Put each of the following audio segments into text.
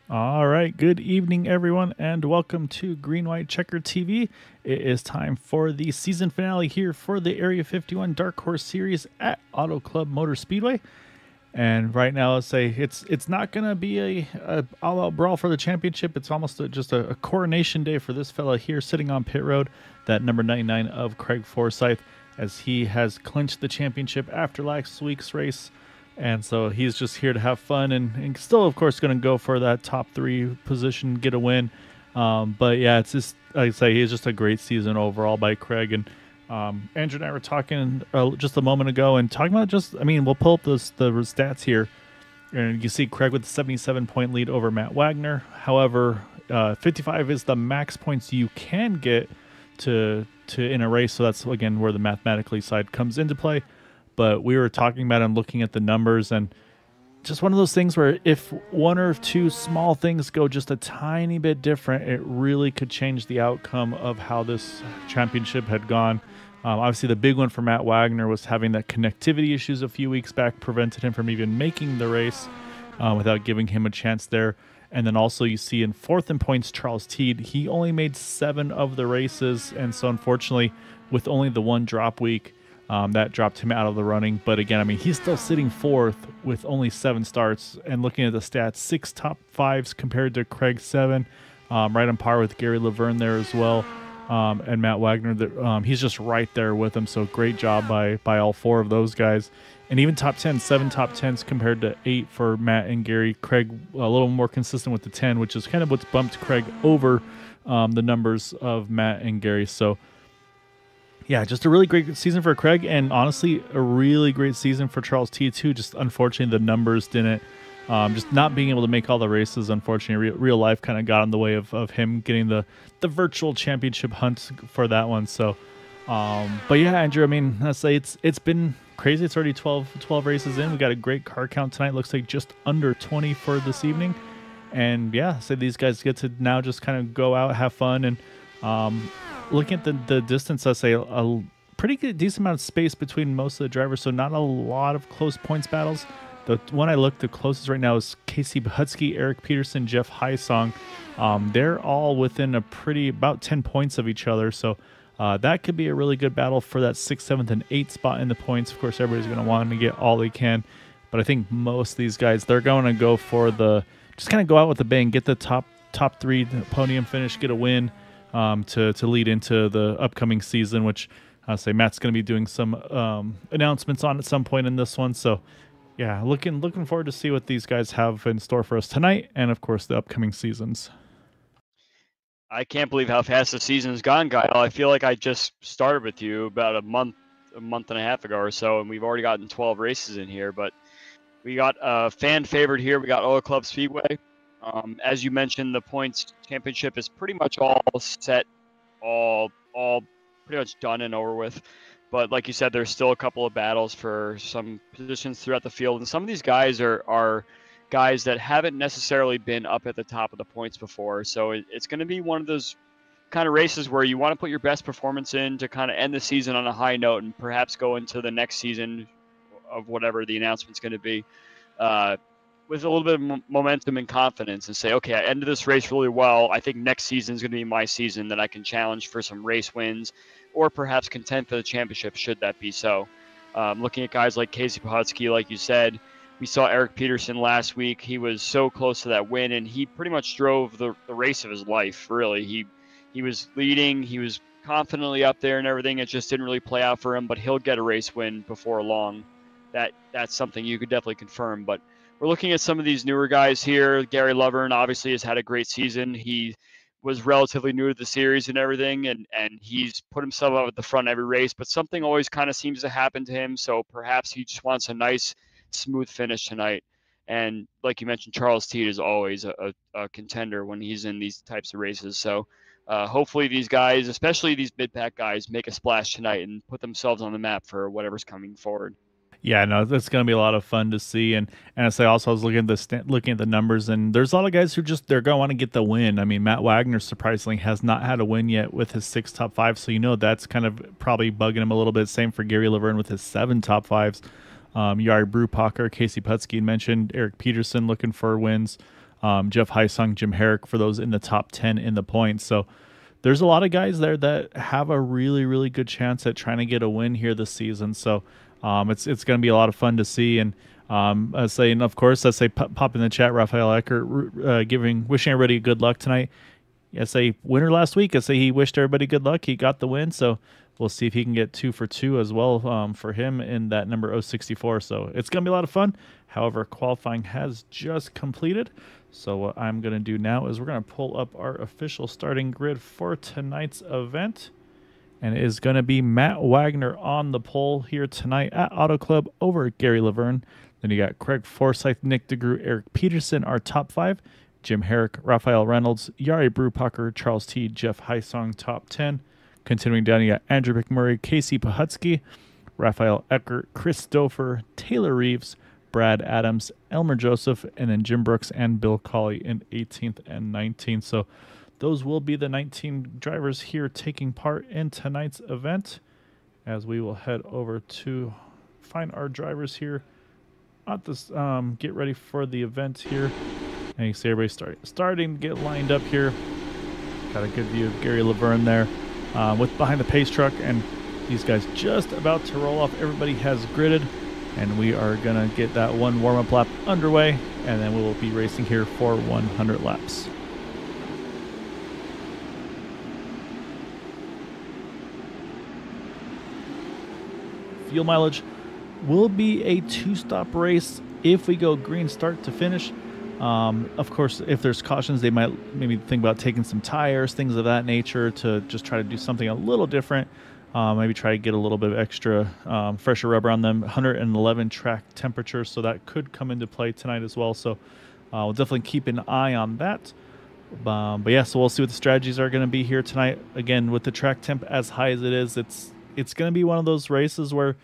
All right, good evening, everyone, and welcome to Green White Checker TV. It is time for the season finale here for the Area 51 Dark Horse series at AutoClub Motor Speedway. And right now, let's say it's not gonna be a all-out brawl for the championship. It's almost just a coronation day for this fella here, sitting on pit road, that number 99 of Craig Forsyth, as he has clinched the championship after last week's race. And so he's just here to have fun and still, of course, going to go for that top three position, get a win. But yeah, it's just, like I say, he's just a great season overall by Craig. And Andrew and I were talking just a moment ago and talking about just, I mean, we'll pull up the stats here. And you see Craig with a 77-point lead over Matt Wagner. However, 55 is the max points you can get to in a race. So that's, again, where the mathematically side comes into play. But we were talking about and looking at the numbers, and just one of those things where if one or two small things go just a tiny bit different, it really could change the outcome of how this championship had gone. Obviously, the big one for Matt Wagner was having that connectivity issues a few weeks back, prevented him from even making the race without giving him a chance there. And then also you see in fourth in points, Charles Teed, he only made 7 of the races. And so unfortunately, with only the one drop week, that dropped him out of the running. But again, I mean, he's still sitting fourth with only 7 starts. And looking at the stats, 6 top 5s compared to Craig's 7, right on par with Gary Laverne there as well. And Matt Wagner, he's just right there with him. So great job by all 4 of those guys. And even top 10, 7 top 10s compared to 8 for Matt and Gary. Craig a little more consistent with the 10, which is kind of what's bumped Craig over the numbers of Matt and Gary. So yeah, just a really great season for Craig, and honestly, a really great season for Charles T too. Just unfortunately, the numbers didn't. Just not being able to make all the races, unfortunately, real life kind of got in the way of him getting the virtual championship hunt for that one. So, but yeah, Andrew, I mean, I say it's been crazy. It's already 12 races in. We got a great car count tonight. Looks like just under 20 for this evening, and yeah, so these guys get to now just kind of go out, have fun, and looking at the distance, I say a pretty good, decent amount of space between most of the drivers, so not a lot of close points battles. The one I looked the closest right now is Casey Butsky, Eric Peterson, Jeff Hysong. They're all within about 10 points of each other, so that could be a really good battle for that 6th, 7th, and 8th spot in the points. Of course, everybody's going to want to get all they can, but I think most of these guys, they're going to go for just kind of go out with a bang, get the top 3 podium finish, get a win. To lead into the upcoming season, which I'll say Matt's going to be doing some announcements on at some point in this one. So yeah, looking forward to see what these guys have in store for us tonight, and of course the upcoming seasons. I can't believe how fast the season's gone, Kyle. I feel like I just started with you about a month and a half ago or so, and we've already gotten 12 races in here. But we got a fan favorite here. We got AutoClub Speedway. As you mentioned, the points championship is pretty much all set, all pretty much done and over with. But like you said, there's still a couple of battles for some positions throughout the field, and some of these guys are guys that haven't necessarily been up at the top of the points before. So it's going to be one of those kind of races where you want to put your best performance in to kind of end the season on a high note and perhaps go into the next season of whatever the announcement's going to be. With a little bit of momentum and confidence, and say, okay, I ended this race really well. I think next season is going to be my season that I can challenge for some race wins or perhaps contend for the championship should that be so. Looking at guys like Casey Pohotsky, like you said, we saw Eric Peterson last week. He was so close to that win, and he pretty much drove the race of his life, really. He was leading. He was confidently up there and everything. It just didn't really play out for him, but he'll get a race win before long. That's something you could definitely confirm, but we're looking at some of these newer guys here. Gary Laverne obviously has had a great season. He was relatively new to the series and everything, and he's put himself up at the front every race, but something always kind of seems to happen to him, so perhaps he just wants a nice, smooth finish tonight. And like you mentioned, Charles Teed is always a contender when he's in these types of races. So hopefully these guys, especially these mid-pack guys, make a splash tonight and put themselves on the map for whatever's coming forward. Yeah, no, that's going to be a lot of fun to see. And I say also, I was looking at the numbers, and there's a lot of guys who they're going to want to get the win. I mean, Matt Wagner surprisingly has not had a win yet with his 6 top 5, so that's kind of probably bugging him a little bit. Same for Gary Laverne with his 7 top 5s. Yari Brupacher, Casey Putsky mentioned, Eric Peterson looking for wins. Jeff Heisung, Jim Herrick for those in the top 10 in the points. So there's a lot of guys there that have a really, really good chance at trying to get a win here this season. So it's going to be a lot of fun to see. And of course, let's say pop in the chat, Raphael Eckert, wishing everybody good luck tonight. SA winner last week. I say he wished everybody good luck. He got the win, so we'll see if he can get 2 for 2 as well for him in that number 064. So it's going to be a lot of fun. However, qualifying has just completed. So what I'm going to do now is we're going to pull up our official starting grid for tonight's event. And it is going to be Matt Wagner on the pole here tonight at Auto Club over Gary Laverne. Then you got Craig Forsyth, Nick DeGroot, Eric Peterson, our top 5. Jim Herrick, Raphael Reynolds, Yari Brupacher, Charles T, Jeff Heisong, top 10. Continuing down, you got Andrew McMurray, Casey Pahutsky, Raphael Eckert, Chris Stouffer, Taylor Reeves, Brad Adams, Elmer Joseph, and then Jim Brooks and Bill Colley in 18th and 19th. So those will be the 19 drivers here taking part in tonight's event, as we will head over to find our drivers here at this, get ready for the event here. And you see everybody starting to get lined up here. Got a good view of Gary Laverne there with behind the pace truck, and these guys just about to roll off. Everybody has gridded, and we are going to get that one warm-up lap underway, and then we will be racing here for 100 laps. Fuel mileage will be a 2-stop race if we go green start to finish. Of course, if there's cautions, they might maybe think about taking some tires, things of that nature, to just try to do something a little different. Maybe try to get a little bit of extra fresher rubber on them. 111 track temperature, so that could come into play tonight as well. So we'll definitely keep an eye on that. But yeah, so we'll see what the strategies are going to be here tonight. Again, with the track temp as high as it is, it's going to be one of those races where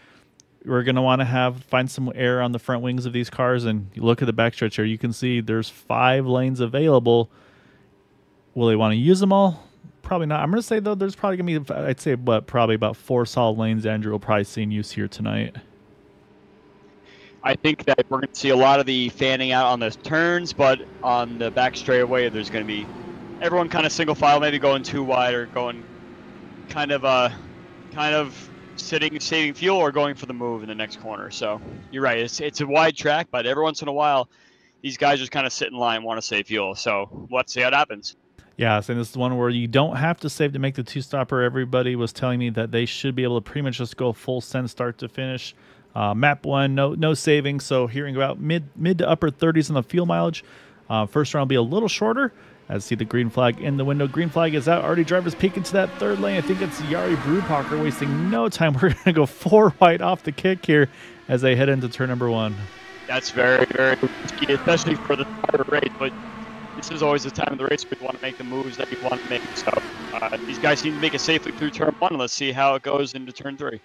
we're going to want to find some air on the front wings of these cars. And you look at the backstretch here, you can see there's 5 lanes available. Will they want to use them all? Probably not. I'm going to say, though, there's probably going to be, I'd say, probably about 4 solid lanes Andrew will probably see in use here tonight. I think that we're going to see a lot of the fanning out on the turns, but on the back straightaway, there's going to be everyone kind of single file, maybe going too wide or going kind of sitting, saving fuel, or going for the move in the next corner. So you're right. It's a wide track, but every once in a while, these guys just kind of sit in line and want to save fuel. So let's see how it happens. Yeah, so this is one where you don't have to save to make the 2-stopper. Everybody was telling me that they should be able to pretty much just go full send start to finish. Map 1, no saving. So hearing about mid to upper 30s on the fuel mileage. First round will be a little shorter. As see the green flag in the window. Green flag is out. Already drivers peek into that 3rd lane. I think it's Yari Brupacher wasting no time. We're going to go 4 wide off the kick here as they head into turn number 1. That's very, very risky, especially for the start of the race. But this is always the time of the race where you want to make the moves that you want to make. So these guys seem to make it safely through turn 1. Let's see how it goes into turn 3.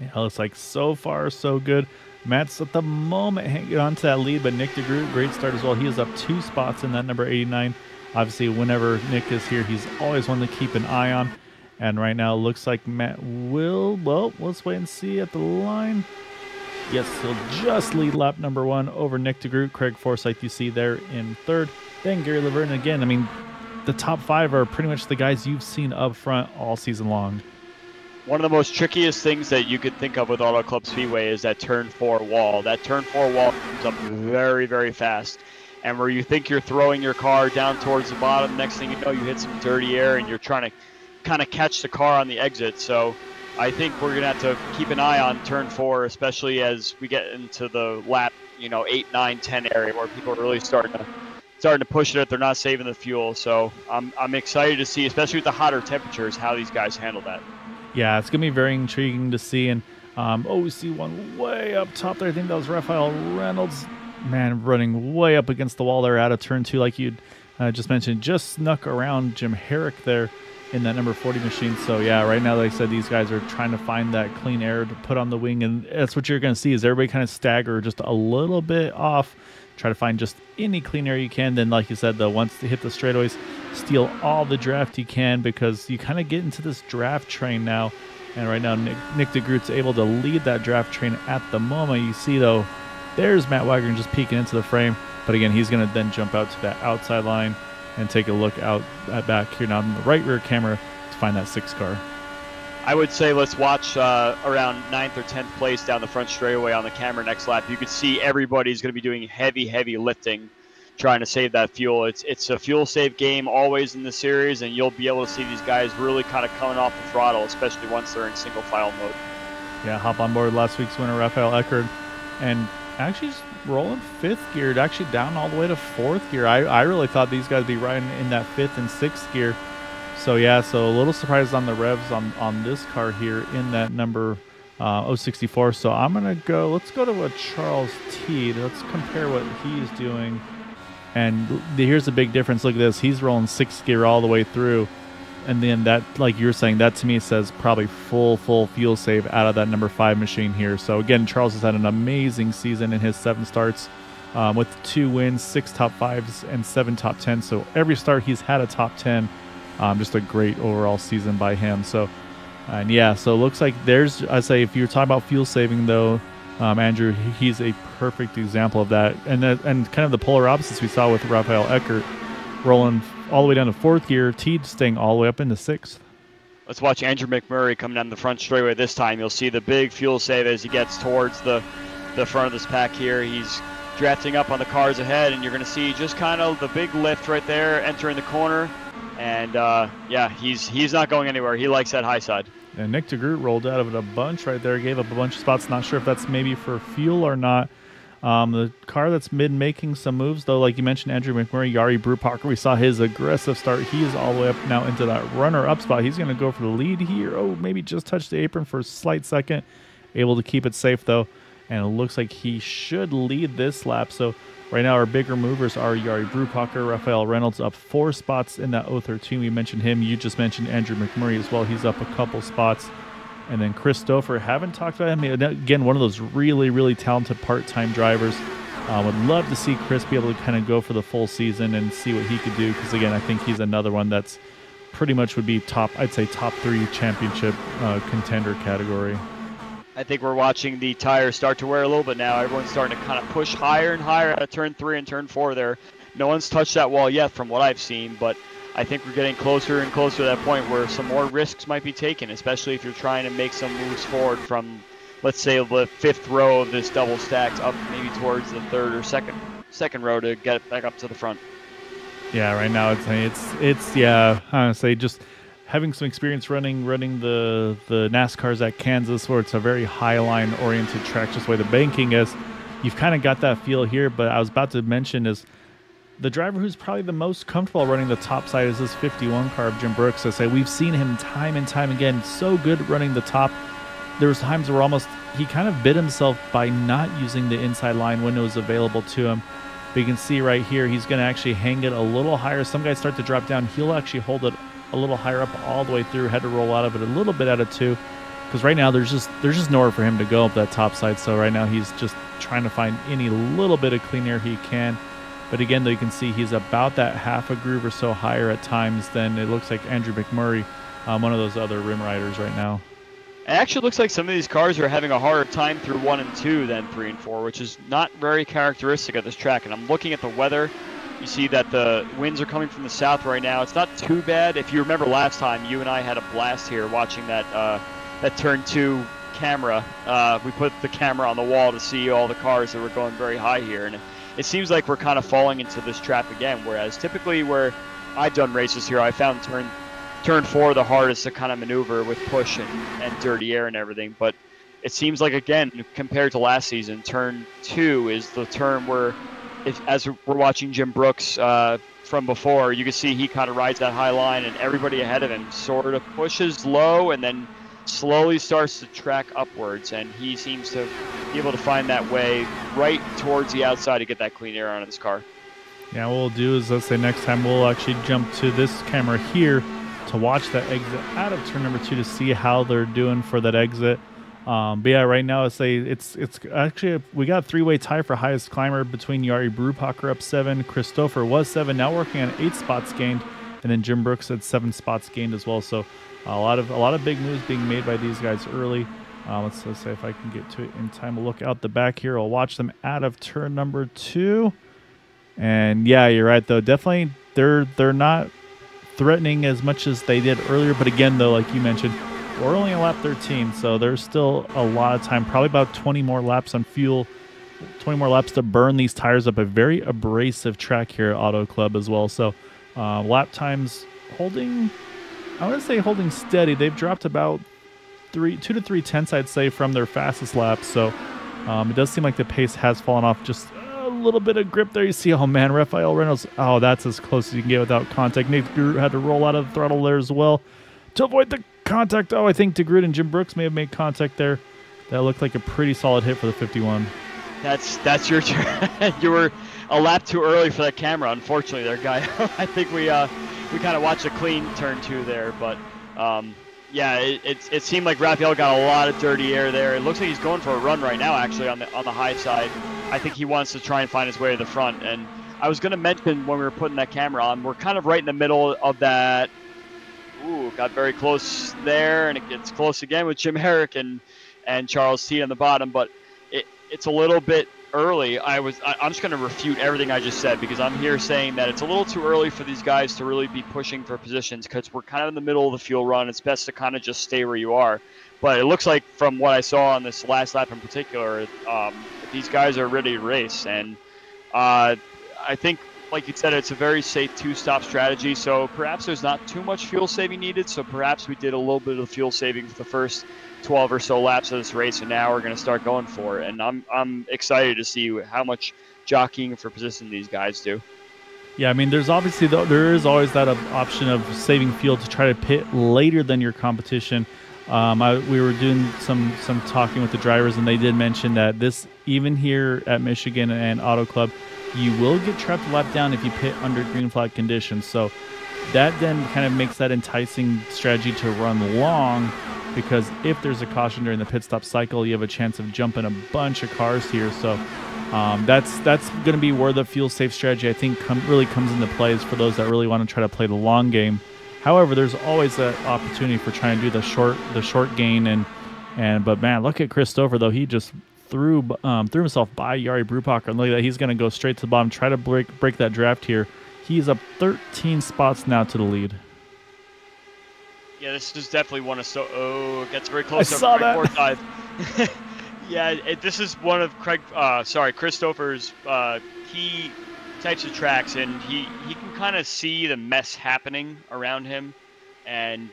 Yeah, looks like so far so good. Matt's at the moment hanging on to that lead, but Nick DeGroot, great start as well. He is up 2 spots in that number 89. Obviously, whenever Nick is here, he's always one to keep an eye on. And right now, it looks like Matt will, well, let's wait and see at the line. Yes, he'll just lead lap number 1 over Nick DeGroot. Craig Forsyth, you see there in 3rd. Then Gary Laverne again. I mean, the top 5 are pretty much the guys you've seen up front all season long. One of the most trickiest things that you could think of with Auto Club Speedway is that turn 4 wall. That turn 4 wall comes up very, very fast. And where you think you're throwing your car down towards the bottom, next thing you know, you hit some dirty air and you're trying to kind of catch the car on the exit. So I think we're going to have to keep an eye on turn 4, especially as we get into the lap, 8, 9, 10 area where people are really starting to push it if they're not saving the fuel. So I'm excited to see, especially with the hotter temperatures, how these guys handle that. Yeah, it's going to be very intriguing to see. And we see one way up top there. I think that was Raphael Reynolds. Man, running way up against the wall there out of turn 2, like you'd just mentioned. Just snuck around Jim Herrick there in that number 40 machine. So, yeah, right now, like I said, these guys are trying to find that clean air to put on the wing. And that's what you're going to see is everybody kind of stagger just a little bit off. Try to find just any clean air you can. Then, like you said, once they hit the straightaways, steal all the draft you can, because you kind of get into this draft train now. And right now, Nick DeGroot's able to lead that draft train at the moment. You see, though, there's Matt Wagner just peeking into the frame. But again, he's going to then jump out to that outside line and take a look out at back here now in the right rear camera to find that 6 car. I would say let's watch around 9th or 10th place down the front straightaway on the camera next lap. You could see everybody's going to be doing heavy lifting, trying to save that fuel. It's a fuel save game always in the series, and you'll be able to see these guys really kind of coming off the throttle, especially once they're in single file mode. Yeah, hop on board last week's winner, Rafael Eckert, and actually just rolling 5th gear, actually down all the way to 4th gear. I really thought these guys would be riding in that 5th and 6th gear. So yeah, so a little surprised on the revs on this car here in that number 064. So I'm gonna go. Let's go to a Charles T. Let's compare what he's doing. And here's the big difference. Look at this. He's rolling 6th gear all the way through, and then that, like you're saying, that to me says probably full fuel save out of that number 5 machine here. So again, Charles has had an amazing season in his 7 starts, with 2 wins, 6 top 5s, and 7 top 10s. So every start he's had a top 10. Just a great overall season by him. So, and yeah, so it looks like there's, I say, if you're talking about fuel saving though, Andrew, he's a perfect example of that. And kind of the polar opposites we saw with Rafael Eckert, rolling all the way down to 4th gear, Teed staying all the way up into 6th. Let's watch Andrew McMurray coming down the front straightaway this time. You'll see the big fuel save as he gets towards the front of this pack here. He's drafting up on the cars ahead, and you're going to see just kind of the big lift right there entering the corner. And yeah, he's not going anywhere. He likes that high side. And Nick DeGroot rolled out of it a bunch right there, gave up a bunch of spots. Not sure if that's maybe for fuel or not. The car that's making some moves, though, like you mentioned, Andrew McMurray, Yari Brubacher, we saw his aggressive start. He is all the way up now into that runner-up spot. He's going to go for the lead here. Oh, maybe just touched the apron for a slight second. Able to keep it safe, though. And it looks like he should lead this lap. So right now, our bigger movers are Yari Brubacher, Rafael Reynolds up 4 spots in that 013. We mentioned him. You just mentioned Andrew McMurray as well. He's up a couple spots. And then Chris Stouffer, haven't talked about him. Again, one of those really talented part-time drivers. Would love to see Chris be able to kind of go for the full season and see what he could do. Because, again, I think he's another one that's pretty much would be I'd say top 3 championship contender category. I think we're watching the tires start to wear a little bit now. Everyone's starting to kind of push higher and higher out of turn 3 and turn 4 there. No one's touched that wall yet from what I've seen, but I think we're getting closer and closer to that point where some more risks might be taken, especially if you're trying to make some moves forward from, let's say, the 5th row of this double stacked up maybe towards the 3rd or second row to get it back up to the front. Yeah, right now it's yeah, honestly, just having some experience running the NASCARs at Kansas, where it's a very high line oriented track, just the way the banking is, you've kind of got that feel here. But I was about to mention is the driver who's probably the most comfortable running the top side is this 51 car of Jim Brooks. I say we've seen him time and time again, so good running the top. There was times where he kind of bit himself by not using the inside line when it was available to him. But you can see right here, he's going to actually hang it a little higher. Some guys start to drop down. He'll actually hold it a little higher up all the way through. Had to roll out of it a little bit out of 2, because right now there's just nowhere for him to go up that top side. So right now he's just trying to find any little bit of clean air he can. But again, though, you can see he's about that half a groove or so higher at times than it looks like Andrew McMurray, one of those other rim riders right now. It actually looks like some of these cars are having a harder time through 1 and 2 than 3 and 4, which is not very characteristic of this track. And I'm looking at the weather. You see that the winds are coming from the south right now. It's not too bad. If you remember last time, you and I had a blast here watching that turn 2 camera. We put the camera on the wall to see all the cars that were going very high here. And it seems like we're kind of falling into this trap again, whereas typically where I've done races here, I found turn 4 the hardest to kind of maneuver with push and dirty air and everything. But it seems like, again, compared to last season, turn 2 is the turn where, as we're watching Jim Brooks from before, you can see he kind of rides that high line, and everybody ahead of him sort of pushes low and then slowly starts to track upwards, and he seems to be able to find that way right towards the outside to get that clean air out of this car. Yeah, what we'll do is, let's say next time we'll actually jump to this camera here to watch that exit out of turn number 2 to see how they're doing for that exit. But yeah, right now it's actually we got a 3-way tie for highest climber between Yari Brubacher up 7, Chris Stouffer was 7, now working on 8 spots gained, and then Jim Brooks at 7 spots gained as well. So a lot of big moves being made by these guys early. Let's say if I can get to it in time. We'll look out the back here. I'll watch them out of turn number 2. And yeah, you're right though. Definitely, they're not threatening as much as they did earlier. But again, though, like you mentioned, we're only on lap 13, so there's still a lot of time. Probably about 20 more laps on fuel, 20 more laps to burn these tires up. A very abrasive track here at Auto Club as well. So lap times holding, I want to say holding steady. They've dropped about 2 to 3 tenths, I'd say, from their fastest laps. So it does seem like the pace has fallen off just a little bit of grip there. You see, oh man, Rafael Reynolds, oh, that's as close as you can get without contact. Nick DeGroot had to roll out of the throttle there as well to avoid the contact. Oh, I think DeGroot and Jim Brooks may have made contact there. That looked like a pretty solid hit for the 51. That's your turn. You were a lap too early for that camera, unfortunately, there, guy. I think we kind of watched a clean turn 2 there, but yeah, it seemed like Rafael got a lot of dirty air there. It looks like he's going for a run right now, actually, on the high side. I think he wants to try and find his way to the front. And I was going to mention when we were putting that camera on, we're kind of right in the middle of that. Ooh, got very close there, and it gets close again with Jim Herrick and Charles T on the bottom, but it's a little bit early. I'm just going to refute everything I just said, because I'm here saying that it's a little too early for these guys to really be pushing for positions, because we're kind of in the middle of the fuel run. It's best to kind of just stay where you are. But it looks like, from what I saw on this last lap in particular, these guys are ready to race. And I think, like you said, it's a very safe 2-stop strategy. So perhaps there's not too much fuel saving needed. So perhaps we did a little bit of fuel saving for the first 12 or so laps of this race, and now we're going to start going for it. And I'm excited to see how much jockeying for position these guys do. Yeah, I mean, there is always that option of saving fuel to try to pit later than your competition. We were doing some talking with the drivers, and they did mention that this, even here at Michigan and Auto Club, you will get trapped a lap down if you pit under green flag conditions. So that then kind of makes that enticing strategy to run long, because if there's a caution during the pit stop cycle, you have a chance of jumping a bunch of cars here. So that's going to be where the fuel safe strategy, I think, really comes into play, is for those that really want to try to play the long game. However, there's always an opportunity for trying to do the short gain. But man, look at Chris Stover though. He just threw himself by Jari Brubacher, and look at that. He's going to go straight to the bottom, try to break that draft here. He's up 13 spots now to the lead. Yeah, this is definitely one of it gets very close. I saw that. Yeah, this is one of Chris Stover's key types of tracks, and he can kind of see the mess happening around him, and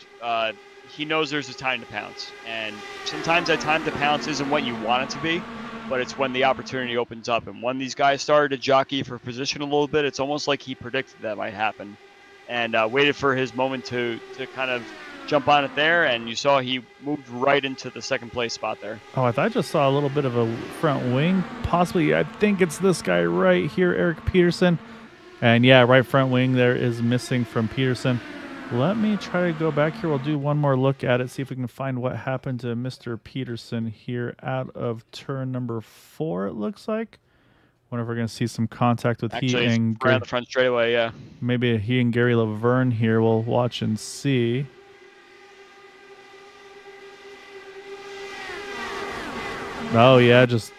he knows there's a time to pounce. And sometimes that time to pounce isn't what you want it to be, but it's when the opportunity opens up. And when these guys started to jockey for position a little bit, it's almost like he predicted that might happen, and waited for his moment to kind of jump on it there, and you saw he moved right into the second place spot there. Oh, I just saw a little bit of a front wing. Possibly, I think it's this guy right here, Eric Peterson. And yeah, right front wing there is missing from Peterson. Let me try to go back here. We'll do one more look at it, see if we can find what happened to Mr. Peterson here out of turn number 4, it looks like. Wonder if we're going to see some contact with Actually, he and around the front straightaway, yeah. Maybe he and Gary Laverne here. We'll watch and see. Oh yeah, just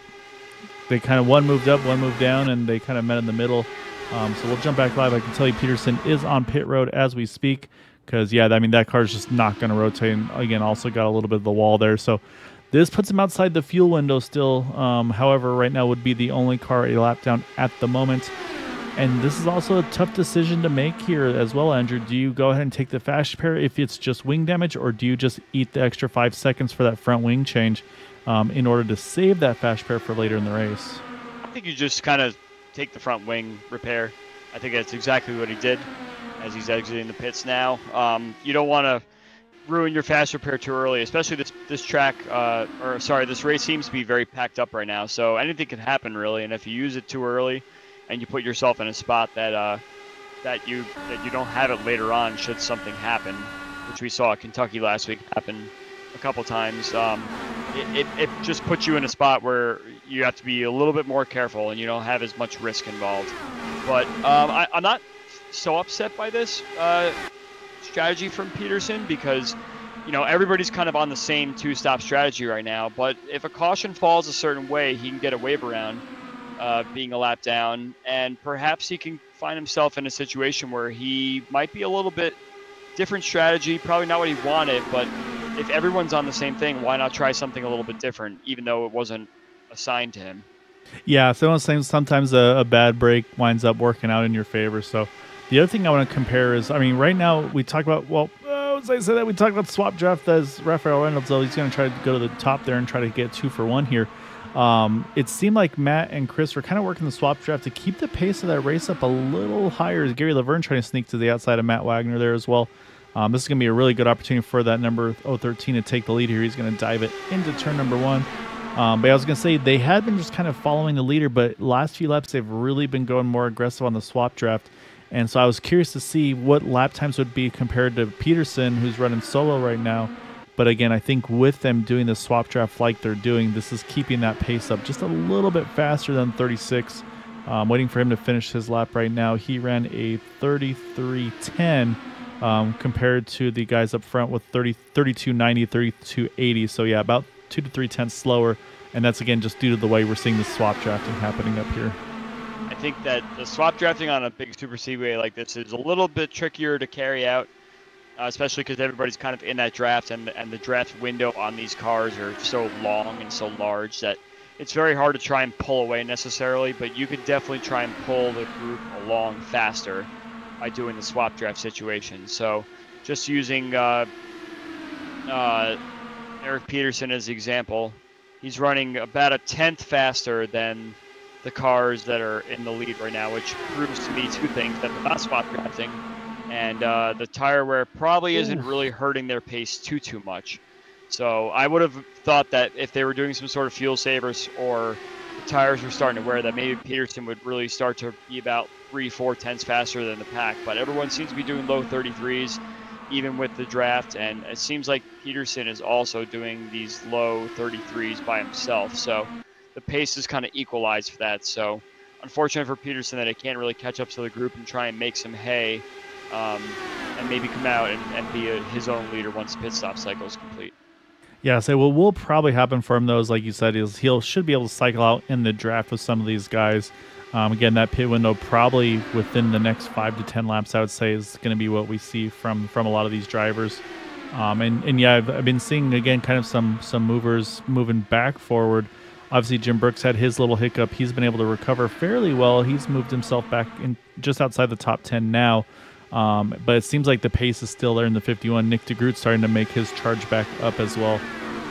they kind of, one moved up, one moved down, and they kind of met in the middle. So we'll jump back live. I can tell you Peterson is on pit road as we speak, because yeah, I mean that car's just not going to rotate. And again, also got a little bit of the wall there, so this puts him outside the fuel window still. However, right now would be the only car a lap down at the moment. And this is also a tough decision to make here as well, Andrew. Do you go ahead and take the fast repair if it's just wing damage, or do you just eat the extra 5 seconds for that front wing change in order to save that fast repair for later in the race? I think you just kind of take the front wing repair. I think that's exactly what he did as he's exiting the pits now. You don't want to ruin your fast repair too early, especially this track, this race seems to be very packed up right now. So anything can happen really, and if you use it too early and you put yourself in a spot that you don't have it later on should something happen, which we saw at Kentucky last week happen a couple times, it just puts you in a spot where you have to be a little bit more careful and you don't have as much risk involved. But I'm not so upset by this strategy from Peterson, because everybody's kind of on the same 2-stop strategy right now. But if a caution falls a certain way, he can get a wave around. being a lap down, and perhaps he can find himself in a situation where he might be a little bit different strategy, probably not what he wanted, but if everyone's on the same thing, why not try something a little bit different, even though it wasn't assigned to him? Yeah, so I'm saying sometimes a bad break winds up working out in your favor. So the other thing I want to compare is, I mean, right now we talk about, well, as I said that we talked about the swap draft as Rafael Reynolds, though he's going to try to go to the top there and try to get 2 for 1 here. It seemed like Matt and Chris were kind of working the swap draft to keep the pace of that race up a little higher. As Gary Laverne trying to sneak to the outside of Matt Wagner there as well. This is going to be a really good opportunity for that number 013 to take the lead here. He's going to dive it into turn number 1. But I was going to say they had been just kind of following the leader, but last few laps they've really been going more aggressive on the swap draft. And so I was curious to see what lap times would be compared to Peterson, who's running solo right now. But again, I think with them doing the swap draft like they're doing, this is keeping that pace up just a little bit faster than 36. Waiting for him to finish his lap right now. He ran a 33:10 compared to the guys up front with 32:90, 32:80. So yeah, about 2 to 3 tenths slower. And that's again just due to the way we're seeing the swap drafting happening up here. I think that the swap drafting on a big super speedway like this is a little bit trickier to carry out, especially because everybody's kind of in that draft, and the draft window on these cars are so long and so large that it's very hard to try and pull away necessarily, but you could definitely try and pull the group along faster by doing the swap draft situation. So just using Eric Peterson as the example, he's running about a tenth faster than the cars that are in the lead right now, which proves to me 2 things: that they're not swap drafting, and the tire wear probably isn't really hurting their pace too much. So I would have thought that if they were doing some sort of fuel savers or the tires were starting to wear, that maybe Peterson would really start to be about 3-4 tenths faster than the pack. But everyone seems to be doing low 33s, even with the draft, and it seems like Peterson is also doing these low 33s by himself. So the pace is kind of equalized for that. So unfortunate for Peterson that he can't really catch up to the group and try and make some hay, and maybe come out and be his own leader once the pit stop cycle is complete. Yeah, so what will probably happen for him, though, is like you said, is should be able to cycle out in the draft with some of these guys. Again, that pit window probably within the next 5 to 10 laps, I would say, is going to be what we see from a lot of these drivers. And yeah, I've been seeing, again, kind of some movers moving back forward. Obviously, Jim Brooks had his little hiccup. He's been able to recover fairly well. He's moved himself back in just outside the top 10 now. But it seems like the pace is still there in the 51. Nick DeGroot's starting to make his charge back up as well.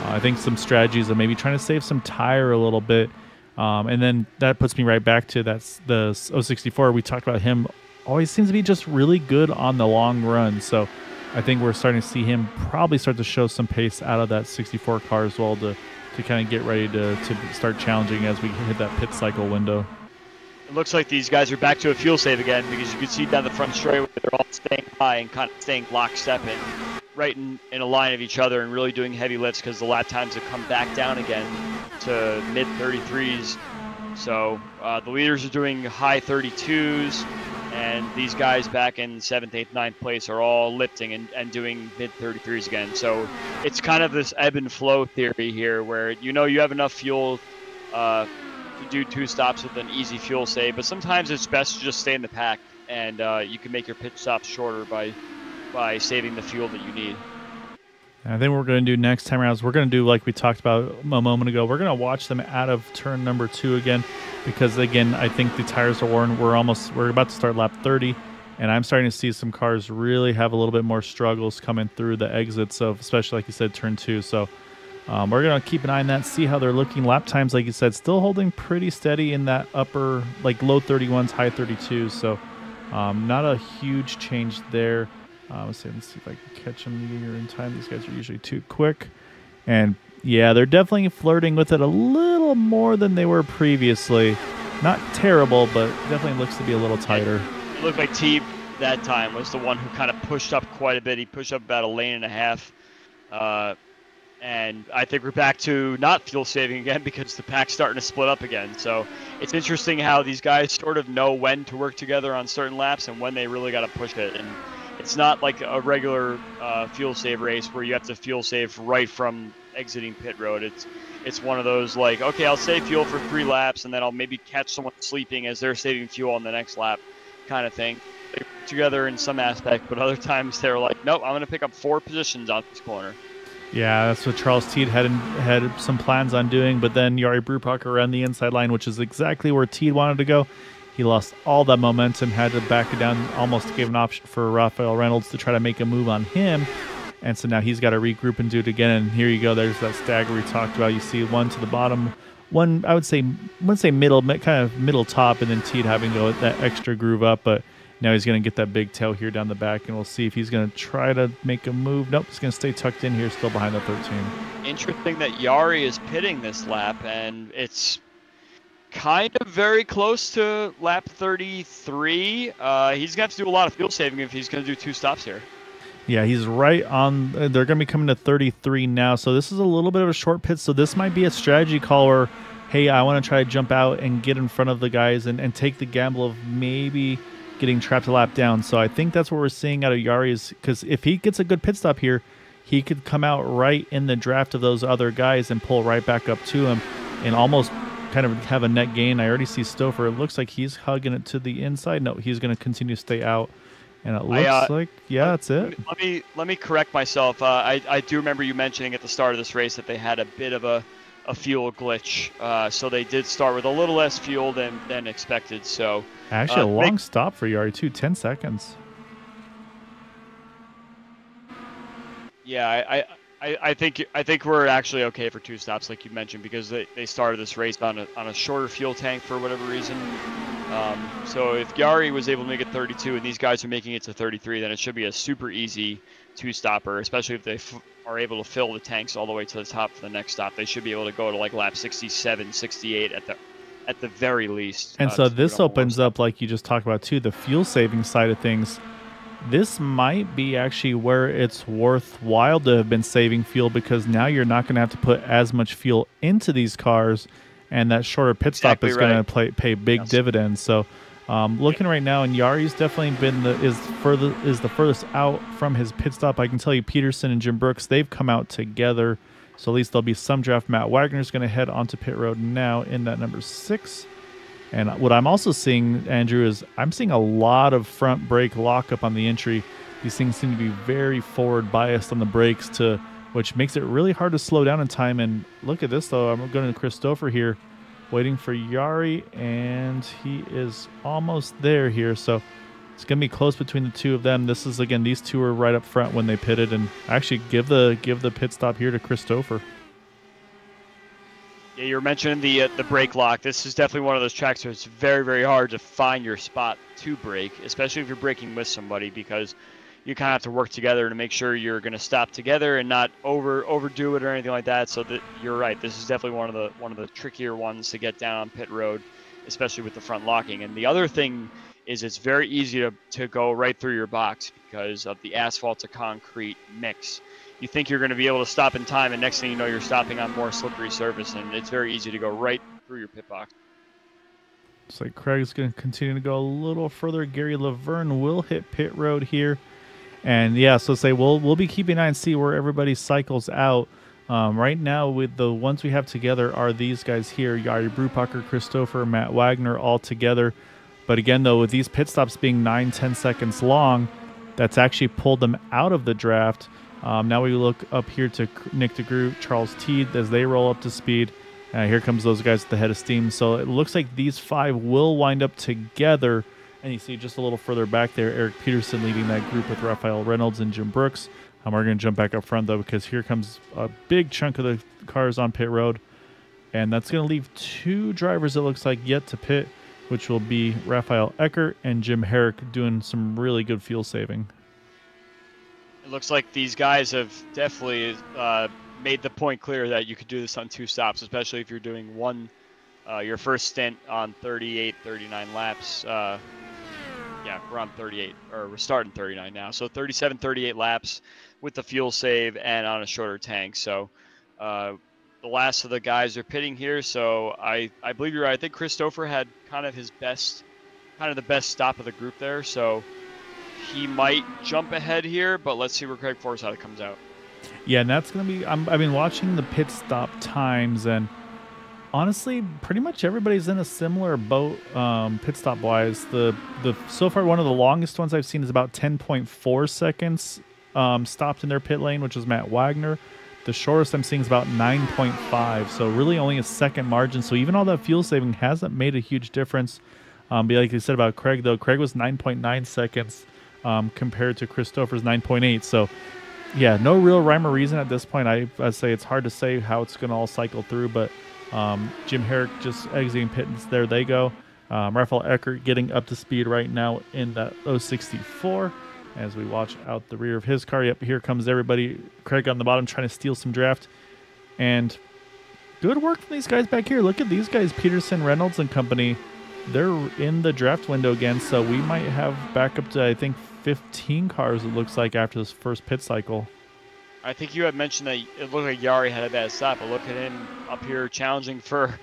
I think some strategies of maybe trying to save some tire a little bit. And then that puts me right back to the 064. We talked about him. Always seems to be just really good on the long run. So I think we're starting to see him probably start to show some pace out of that 64 car as well to kind of get ready to start challenging as we hit that pit cycle window. It looks like these guys are back to a fuel save again, because you can see down the front straightaway they're all staying high and kind of staying lockstep and right in a line of each other and really doing heavy lifts, because the lap times have come back down again to mid 33s. So the leaders are doing high 32s, and these guys back in 7th, 8th, 9th place are all lifting and doing mid 33s again. So it's kind of this ebb and flow theory here, where you have enough fuel to do 2 stops with an easy fuel save, but sometimes it's best to just stay in the pack, and you can make your pit stops shorter by saving the fuel that you need. I think what we're going to do next time around is we're going to do like we talked about a moment ago. We're going to watch them out of turn number 2 again, because again, I think the tires are worn. We're about to start lap 30, and I'm starting to see some cars really have a little bit more struggles coming through the exits of, especially like you said, turn 2. So we're going to keep an eye on that, see how they're looking. Lap times, like you said, still holding pretty steady in that upper, like low 31s, high 32s. So not a huge change there. Let's see if I can catch them here in time. These guys are usually too quick. And yeah, they're definitely flirting with it a little more than they were previously. Not terrible, but definitely looks to be a little tighter. It looked like T that time was the one who kind of pushed up quite a bit. He pushed up about a lane and a half. And I think we're back to not fuel saving again, because the pack's starting to split up again. So it's interesting how these guys sort of know when to work together on certain laps and when they really got to push it. And it's not like a regular fuel save race where you have to fuel save right from exiting pit road. It's it's one of those like, okay, I'll save fuel for 3 laps, and then I'll maybe catch someone sleeping as they're saving fuel on the next lap, kind of thing. They work together in some aspect, but other times they're like, nope, I'm going to pick up 4 positions on this corner. Yeah, that's what Charles Teed had some plans on doing, but then Jari Brupacher ran the inside line, which is exactly where Teed wanted to go. He lost all that momentum, had to back it down, almost gave an option for Raphael Reynolds to try to make a move on him. And so now he's got to regroup and do it again. And here you go. There's that stagger we talked about. You see one to the bottom, one I would say middle, kind of middle top, and then Teed having to go with that extra groove up. But now he's going to get that big tail here down the back, and we'll see if he's going to try to make a move. Nope, he's going to stay tucked in here, still behind the 13. Interesting that Jari is pitting this lap, and it's kind of very close to lap 33. He's going to have to do a lot of fuel saving if he's going to do 2 stops here. Yeah, he's right on. They're going to be coming to 33 now, so this is a little bit of a short pit. So this might be a strategy call where, hey, I want to try to jump out and get in front of the guys and take the gamble of maybe getting trapped a lap down. So I think that's what we're seeing out of Jari, is because if he gets a good pit stop here, he could come out right in the draft of those other guys and pull right back up to him and almost kind of have a net gain. I already see Stouffer. It looks like he's hugging it to the inside. No, he's going to continue to stay out. And it looks like, yeah, that's it. Let me correct myself. I do remember you mentioning at the start of this race that they had a bit of a fuel glitch. So they did start with a little less fuel than expected. So actually, a long stop for Jari too, 10 seconds. Yeah, I think we're actually okay for 2 stops, like you mentioned, because they started this race on a shorter fuel tank for whatever reason. So if Jari was able to make it 32 and these guys are making it to 33, then it should be a super easy 2-stopper, especially if they are able to fill the tanks all the way to the top for the next stop. They should be able to go to like lap 67, 68 at the very least. And so this opens up, like you just talked about too, the fuel saving side of things. This might be actually where it's worthwhile to have been saving fuel, because now you're not going to have to put as much fuel into these cars, and that shorter pit stop is going to pay big dividends. So looking right now, and Yari's definitely been is the furthest out from his pit stop. I can tell you Peterson and Jim Brooks, they've come out together, so at least there'll be some draft. Matt Wagner's going to head onto pit road now in that number 6. And what I'm also seeing, Andrew, is I'm seeing a lot of front brake lockup on the entry. These things seem to be very forward biased on the brakes, which makes it really hard to slow down in time. And look at this, though. I'm going to Christopher here, waiting for Jari, and he is almost there here. So it's going to be close between the two of them. This is, again, these two are right up front when they pitted. And actually give the pit stop here to Christopher. Yeah, you were mentioning the brake lock. This is definitely one of those tracks where it's very, very hard to find your spot to brake, especially if you're braking with somebody, because you kind of have to work together to make sure you're going to stop together and not overdo it or anything like that. So that you're right. This is definitely one of the trickier ones to get down on pit road, especially with the front locking. And the other thing is it's very easy to go right through your box because of the asphalt to concrete mix. You think you're going to be able to stop in time, and next thing you know, you're stopping on more slippery surface, and it's very easy to go right through your pit box. Looks like Craig's going to continue to go a little further. Gary Laverne will hit pit road here. And yeah, so we'll be keeping an eye and see where everybody cycles out. Right now, with the ones we have together are these guys here, Jari Brupacher, Christopher, Matt Wagner, all together. But again, though, with these pit stops being 9-10 seconds long, that's actually pulled them out of the draft. Now we look up here to Nick DeGroot, Charles Teed as they roll up to speed. Here comes those guys at the head of steam. So it looks like these 5 will wind up together. And you see just a little further back there, Eric Peterson leading that group with Raphael Reynolds and Jim Brooks. We're going to jump back up front, though, because here comes a big chunk of the cars on pit road. And that's going to leave 2 drivers, it looks like, yet to pit, which will be Raphael Eckert and Jim Herrick doing some really good fuel saving. It looks like these guys have definitely made the point clear that you could do this on 2 stops, especially if you're doing your first stint on 38, 39 laps. Yeah, we're on 38, or we're starting 39 now. So 37, 38 laps with the fuel save and on a shorter tank. So the last of the guys are pitting here. So I believe you're right. I think Christopher had kind of the best stop of the group there. So he might jump ahead here, but let's see where Craig Forsyth comes out. Yeah, and that's going to be, I've been watching the pit stop times, and honestly, pretty much everybody's in a similar boat pit stop wise. The so far one of the longest ones I've seen is about 10.4 seconds stopped in their pit lane, which is Matt Wagner. The shortest I'm seeing is about 9.5, so really only a second margin. So even all that fuel saving hasn't made a huge difference. But like you said about Craig, though, Craig was 9.9 seconds compared to Christopher's 9.8. So yeah, no real rhyme or reason at this point. I say it's hard to say how it's going to all cycle through, but Jim Herrick just exiting pits. There they go. Rafael Eckert getting up to speed right now in that 064 as we watch out the rear of his car. Yep, here comes everybody. Craig on the bottom trying to steal some draft. And good work from these guys back here. Look at these guys, Peterson, Reynolds, and company. They're in the draft window again, so we might have back up to, I think, 15 cars, it looks like, after this first pit cycle. I think you had mentioned that it looked like Yari had a bad stop, but look at him up here challenging for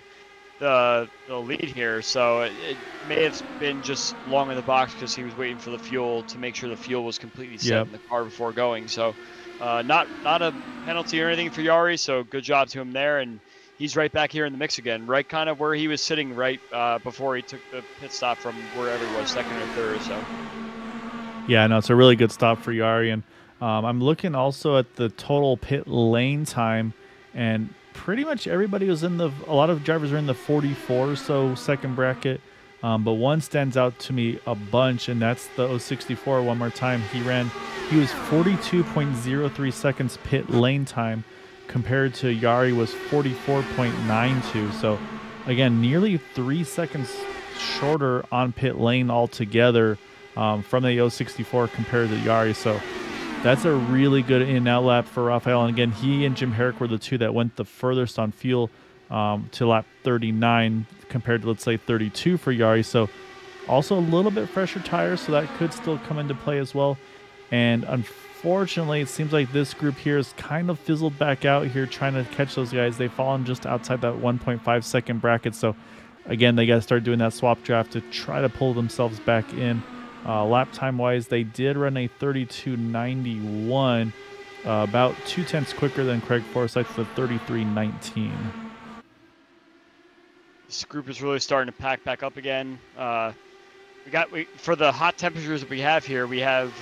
the lead here. So it may have been just long in the box because he was waiting for the fuel to make sure the fuel was completely set in the car before going. So not a penalty or anything for Yari, so good job to him there. And he's right back here in the mix again, right kind of where he was sitting right before he took the pit stop from wherever he was, second or third or so. Yeah, no, it's a really good stop for Yari. And I'm looking also at the total pit lane time, and pretty much everybody was in a lot of drivers are in the 44 or so second bracket. But one stands out to me a bunch, and that's the 064. One more time, he was 42.03 seconds pit lane time compared to Yari was 44.92. So again, nearly 3 seconds shorter on pit lane altogether from the 064 compared to Yari. So that's a really good in and out lap for Rafael. And again, he and Jim Herrick were the two that went the furthest on fuel to lap 39 compared to, let's say, 32 for Yari. So also a little bit fresher tires, so that could still come into play as well. And unfortunately, it seems like this group here is kind of fizzled back out here trying to catch those guys. They've fallen just outside that 1.5 second bracket. So again, they got to start doing that swap draft to try to pull themselves back in. Lap time wise, they did run a 32.91, about 0.2 quicker than Craig Forsyth for 33.19. This group is really starting to pack back up again. For the hot temperatures that we have here, we have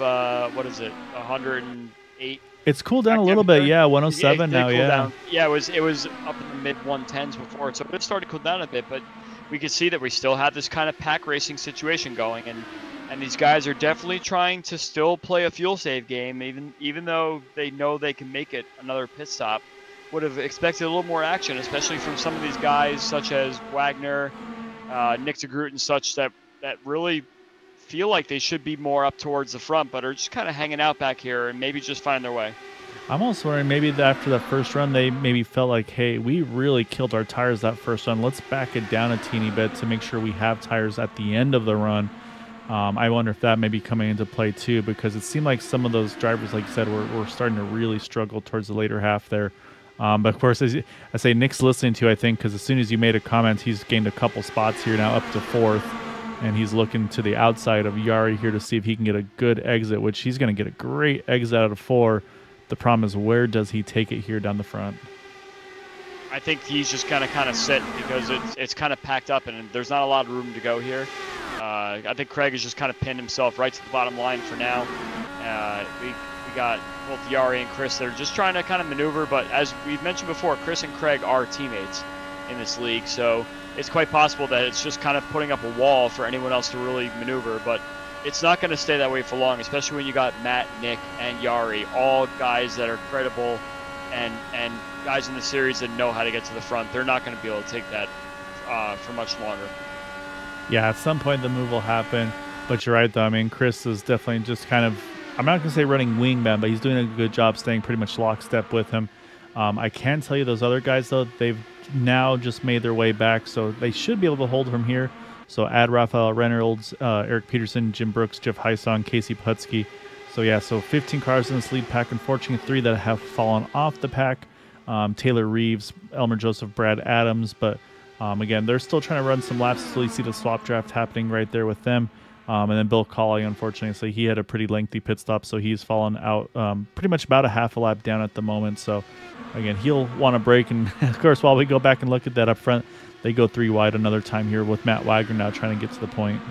what is it, 108. It's cooled down a little bit, yeah. 107 now, yeah. Down. Yeah, it was up in the mid 110s before, so it started to cool down a bit. But we can see that we still have this kind of pack racing situation going, and these guys are definitely trying to still play a fuel save game, even though they know they can make it another pit stop. Would have expected a little more action, especially from some of these guys such as Wagner, Nick DeGroot, and such that really feel like they should be more up towards the front, but are just kind of hanging out back here and maybe just find their way. I'm also wondering maybe after that first run, they maybe felt like, hey, we really killed our tires that first run. Let's back it down a teeny bit to make sure we have tires at the end of the run. I wonder if that may be coming into play too, because it seemed like some of those drivers, like you said, were starting to really struggle towards the later half there. But of course, as I say, Nick's listening to you, I think, because as soon as you made a comment, he's gained a couple spots here now up to 4th, and he's looking to the outside of Yari here to see if he can get a good exit, which he's going to get a great exit out of 4. The problem is, where does he take it here down the front? I think he's just kind of sit because it's kind of packed up and there's not a lot of room to go here. I think Craig has just kind of pinned himself right to the bottom line for now. We got both Yari and Chris that are just trying to kind of maneuver, but as we've mentioned before, Chris and Craig are teammates in this league, so it's quite possible that it's just kind of putting up a wall for anyone else to really maneuver, but it's not going to stay that way for long, especially when you got Matt, Nick, and Yari, all guys that are credible and guys in the series that know how to get to the front. They're not going to be able to take that for much longer. Yeah, at some point the move will happen, but you're right, though. I mean, Chris is definitely just kind of, I'm not going to say running wingman, but he's doing a good job staying pretty much lockstep with him. I can tell you those other guys, though, they've now just made their way back, so they should be able to hold from here. So add Rafael Reynolds, Eric Peterson, Jim Brooks, Jeff Heisong, Casey Putsky. So yeah, so 15 cars in this lead pack. Unfortunately, 3 that have fallen off the pack. Taylor Reeves, Elmer Joseph, Brad Adams. But again, they're still trying to run some laps. So you see the swap draft happening right there with them. And then Bill Colley, unfortunately, so he had a pretty lengthy pit stop, so he's fallen out pretty much about a half a lap down at the moment. So, again, he'll want to break. And, of course, while we go back and look at that up front, they go 3 wide another time here with Matt Wagner now trying to get to the point.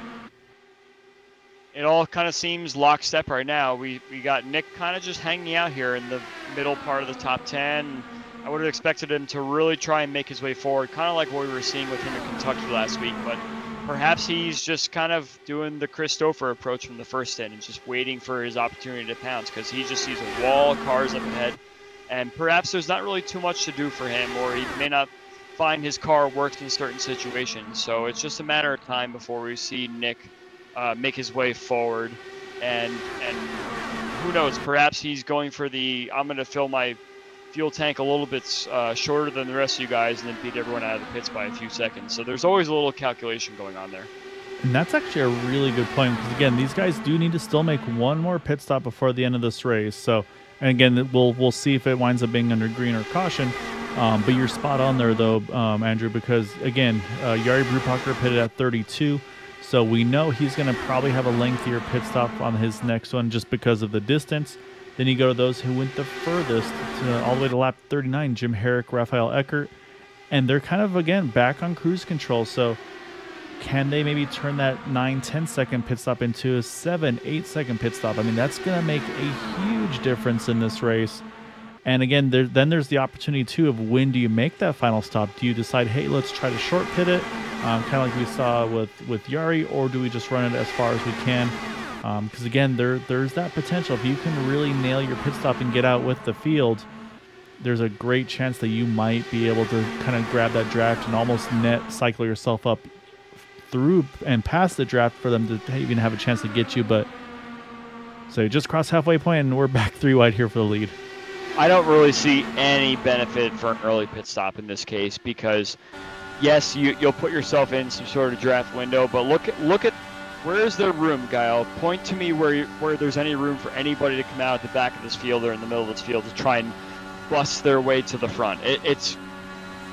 It all kind of seems lockstep right now. We got Nick kind of just hanging out here in the middle part of the top 10. I would have expected him to really try and make his way forward, kind of like what we were seeing with him in Kentucky last week. But perhaps he's just kind of doing the Christopher approach from the first stint and just waiting for his opportunity to pounce, because he just sees a wall of cars up ahead. And perhaps there's not really too much to do for him, or he may not find his car works in certain situations. So it's just a matter of time before we see Nick make his way forward. And who knows, perhaps he's going for the, I'm going to fill my fuel tank a little bit shorter than the rest of you guys and then beat everyone out of the pits by a few seconds. So there's always a little calculation going on there. And that's actually a really good point, because, again, these guys do need to still make one more pit stop before the end of this race. So, and again, we'll see if it winds up being under green or caution. But you're spot on there, though, Andrew, because, again, Jari Brubacher pitted at 32. So we know he's going to probably have a lengthier pit stop on his next one just because of the distance. Then you go to those who went the furthest, all the way to lap 39, Jim Herrick, Raphael Eckert. And they're kind of, again, back on cruise control. So can they maybe turn that 9-10 second pit stop into a 7-8 second pit stop? I mean, that's going to make a huge difference in this race. And again, then there's the opportunity, too, of when do you make that final stop? Do you decide, hey, let's try to short pit it, kind of like we saw with Jari, or do we just run it as far as we can? Because, again, there's that potential. If you can really nail your pit stop and get out with the field, there's a great chance that you might be able to kind of grab that draft and almost net cycle yourself up through and past the draft for them to even have a chance to get you. But so just cross halfway point, and we're back 3 wide here for the lead. I don't really see any benefit for an early pit stop in this case, because yes, you'll put yourself in some sort of draft window, but look at where's the room, Guile? Point to me where there's any room for anybody to come out at the back of this field or in the middle of this field to try and bust their way to the front. It's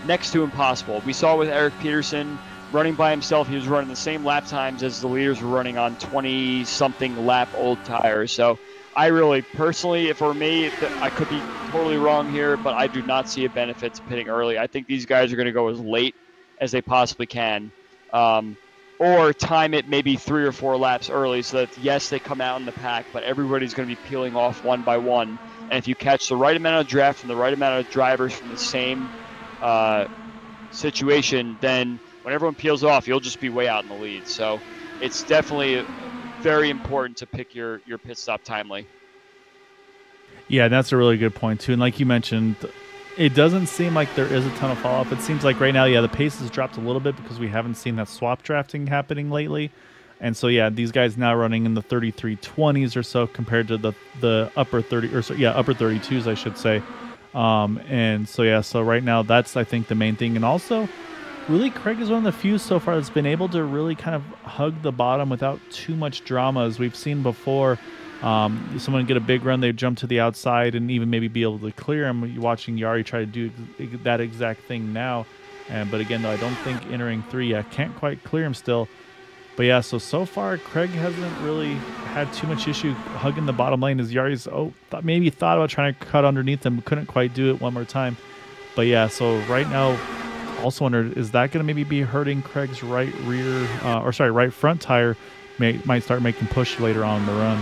next to impossible. We saw with Eric Peterson running by himself, he was running the same lap times as the leaders were running on 20-something lap old tires. So I really, personally, if it were me, I could be totally wrong here, but I do not see a benefit to pitting early. I think these guys are going to go as late as they possibly can, or time it maybe 3 or 4 laps early so that, yes, they come out in the pack, but everybody's going to be peeling off one by one. And if you catch the right amount of draft and the right amount of drivers from the same situation, then when everyone peels off, you'll just be way out in the lead. So it's definitely very important to pick your pit stop timely. Yeah, that's a really good point, too. And like you mentioned, it doesn't seem like there is a ton of fall-off. It seems like right now, yeah, the pace has dropped a little bit because we haven't seen that swap drafting happening lately. And so, yeah, these guys now running in the 3320s or so compared to the upper 30, or so, yeah, upper 32s, I should say. And so, yeah, so right now that's, I think, the main thing. And also, really, Craig is one of the few so far that's been able to really kind of hug the bottom without too much drama. As we've seen before, someone get a big run, they jump to the outside and even maybe be able to clear him. You're watching Jari try to do that exact thing now. But again, though, I don't think entering 3, can't quite clear him still. But yeah, so far, Craig hasn't really had too much issue hugging the bottom lane, as Yari's maybe thought about trying to cut underneath him, but couldn't quite do it one more time. But yeah, so right now, also wondered, is that going to maybe be hurting Craig's right front tire? Might start making push later on in the run.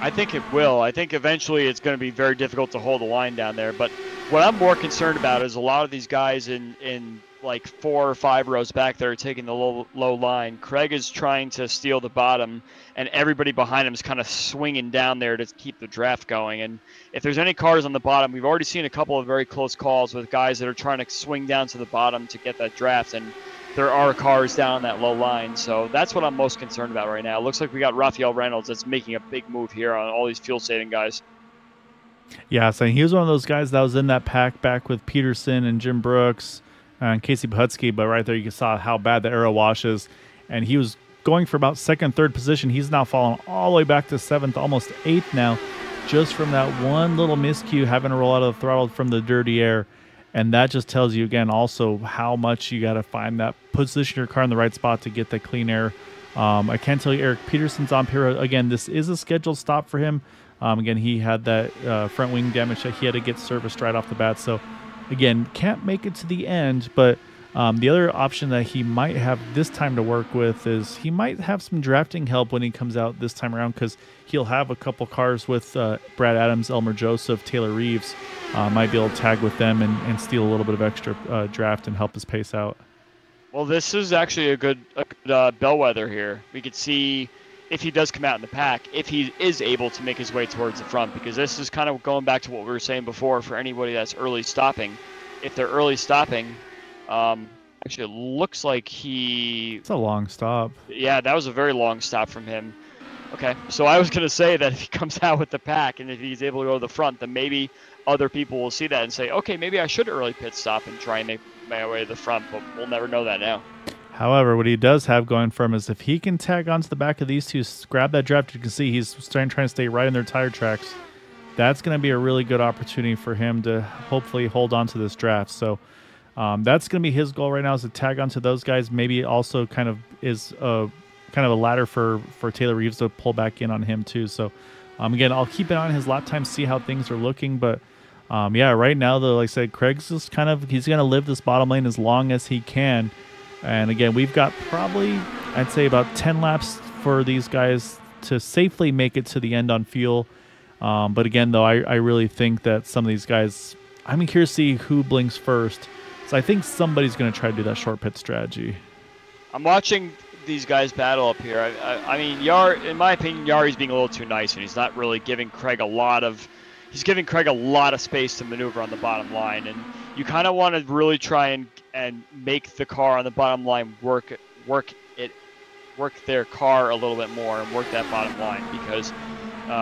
I think it will. I think eventually it's going to be very difficult to hold the line down there. But what I'm more concerned about is a lot of these guys in like 4 or 5 rows back that are taking the low line. Craig is trying to steal the bottom, and everybody behind him is kind of swinging down there to keep the draft going. And if there's any cars on the bottom, we've already seen a couple of very close calls with guys that are trying to swing down to the bottom to get that draft, and there are cars down on that low line. So that's what I'm most concerned about right now. It looks like we got Raphael Reynolds that's making a big move here on all these fuel-saving guys. Yeah, so he was one of those guys that was in that pack back with Peterson and Jim Brooks and Casey Pahutsky, but right there you saw how bad the aero washes, and he was going for about 2nd, 3rd position. He's now fallen all the way back to 7th, almost 8th now, just from that one little miscue having to roll out of the throttle from the dirty air. And that just tells you, again, also how much you got to find that, position your car in the right spot to get the clean air I can tell you Eric Peterson's on Piro. Again, this is a scheduled stop for him. Again, he had that front wing damage that he had to get serviced right off the bat. So, again, can't make it to the end. But the other option that he might have this time to work with is he might have some drafting help when he comes out this time around, because he'll have a couple cars with Brad Adams, Elmer Joseph, Taylor Reeves. Might be able to tag with them and steal a little bit of extra draft and help his pace out. Well, this is actually a good bellwether here. We could see if he does come out in the pack, if he is able to make his way towards the front, because this is kind of going back to what we were saying before for anybody that's early stopping. If they're early stopping, actually it looks like It's a long stop. Yeah, that was a very long stop from him. Okay, so I was going to say that if he comes out with the pack and if he's able to go to the front, then maybe other people will see that and say, okay, maybe I should early pit stop and try and make my way to the front, but we'll never know that now. However, what he does have going for him is if he can tag onto the back of these two, grab that draft, you can see he's trying to stay right in their tire tracks. That's going to be a really good opportunity for him to hopefully hold on to this draft. So that's going to be his goal right now, is to tag onto those guys. Maybe also kind of is a ladder for Taylor Reeves to pull back in on him too. So again, I'll keep it on his lap time, see how things are looking. But yeah, right now though, like I said, Craig's just he's going to live this bottom lane as long as he can. And again, we've got probably, I'd say, about 10 laps for these guys to safely make it to the end on fuel. But again, though, I really think that some of these guys, I'm curious to see who blinks first. So I think somebody's going to try to do that short pit strategy. I'm watching these guys battle up here. I mean, in my opinion, Yari's being a little too nice, and he's not really giving Craig a lot of space to maneuver on the bottom line. And you kind of want to really try and make the car on the bottom line work their car a little bit more and work that bottom line, because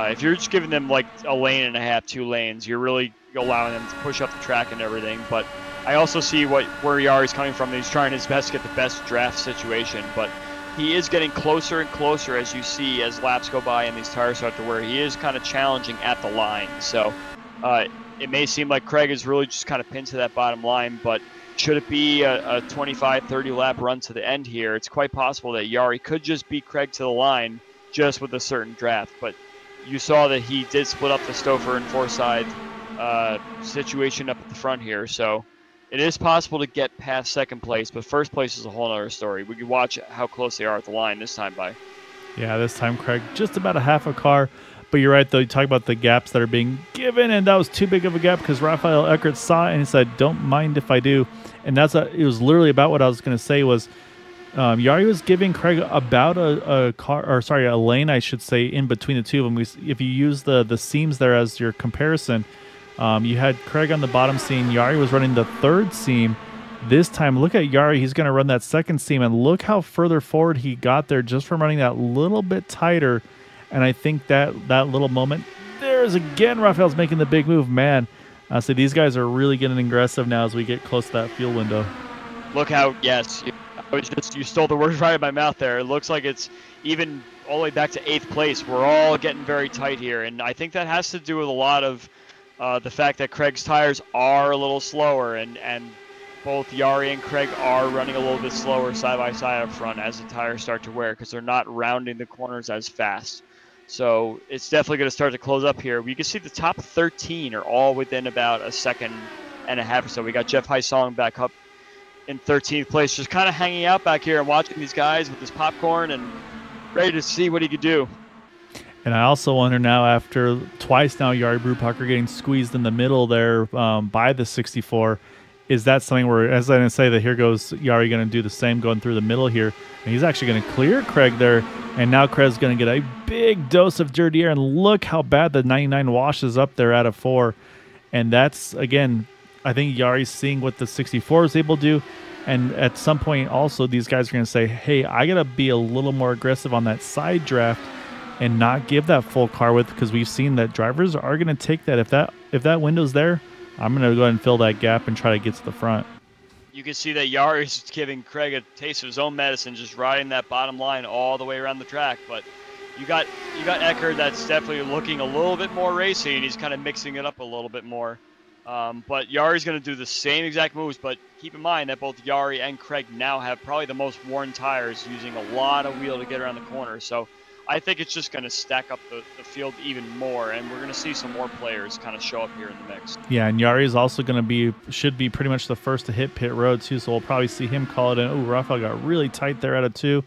if you're just giving them like a lane and a half, 2 lanes, you're really allowing them to push up the track and everything. But I also see where Yari's coming from. He's trying his best to get the best draft situation, but he is getting closer and closer as you see as laps go by and these tires start to wear. He is kind of challenging at the line. So it may seem like Craig is really just kind of pinned to that bottom line, but should it be a 25, 30 lap run to the end here, it's quite possible that Yari could just beat Craig to the line just with a certain draft. But you saw that he did split up the Stouffer and Forsyth situation up at the front here. So it is possible to get past second place, but first place is a whole other story. We can watch how close they are at the line this time by. Yeah, this time Craig just about a half a car. But you're right, though. You talk about the gaps that are being given, and that was too big of a gap because Raphael Eckert saw it and he said, "Don't mind if I do." And it was literally about what I was going to say was Yari was giving Craig about a lane, I should say, in between the two of them. If you use the seams there as your comparison, you had Craig on the bottom seam. Yari was running the third seam. This time, look at Yari. He's going to run that second seam, and look how further forward he got there just from running that little bit tighter. And I think that little moment, there's again, Raphael's making the big move. Man, so these guys are really getting aggressive now as we get close to that fuel window. Look how, yes, you stole the words right out of my mouth there. It looks like it's even all the way back to 8th place. We're all getting very tight here. And I think that has to do with a lot of the fact that Craig's tires are a little slower. And both Yari and Craig are running a little bit slower side by side up front as the tires start to wear because they're not rounding the corners as fast. So it's definitely going to start to close up here. We can see the top 13 are all within about a second and a half or so. We got Jeff Hysong back up in 13th place, just kind of hanging out back here and watching these guys with his popcorn and ready to see what he could do. And I also wonder now, after twice now Yari Brubacher getting squeezed in the middle there by the 64, is that something where, as I didn't say, that here goes Yari going to do the same going through the middle here. And he's actually going to clear Craig there. And now Craig's going to get a big dose of dirty air. And look how bad the 99 washes up there out of 4. And that's, again, I think Yari's seeing what the 64 is able to do. And at some point also these guys are going to say, hey, I got to be a little more aggressive on that side draft and not give that full car width, because we've seen that drivers are going to take that. If that window's there, I'm going to go ahead and fill that gap and try to get to the front. You can see that Yari's giving Craig a taste of his own medicine, just riding that bottom line all the way around the track. But you got Eckert that's definitely looking a little bit more racy, and he's kind of mixing it up a little bit more. But Yari's going to do the same exact moves, but keep in mind that both Yari and Craig now have probably the most worn tires, using a lot of wheel to get around the corner. So I think it's just going to stack up the field even more, and we're going to see some more players kind of show up here in the mix. Yeah, and Yari is also going to should be pretty much the first to hit pit road too, so we'll probably see him call it in. Oh, Rafael got really tight there out of 2.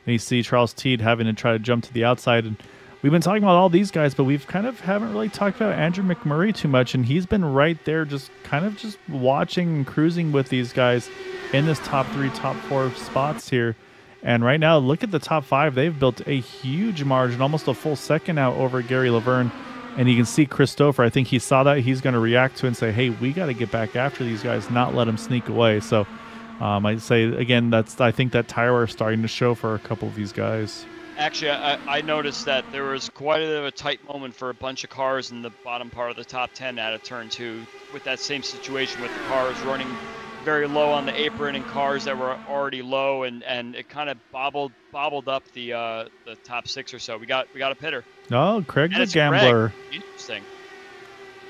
And you see Charles Teed having to try to jump to the outside. And we've been talking about all these guys, but we've kind of haven't really talked about Andrew McMurray too much, and he's been right there just kind of just watching and cruising with these guys in this top 3, top 4 spots here. And right now, look at the top 5. They've built a huge margin, almost a full second out over Gary Laverne. And you can see Christopher, I think he saw that. He's going to react to it and say, hey, we got to get back after these guys, not let them sneak away. So I'd say, again, I think that tire wear is starting to show for a couple of these guys. Actually, I noticed that there was quite a bit of a tight moment for a bunch of cars in the bottom part of the top 10 out of turn 2, with that same situation with the cars running very low on the apron and cars that were already low, and it kind of bobbled up the top 6 or so. We got a pitter. Oh, Craig's a gambler. Craig. Interesting.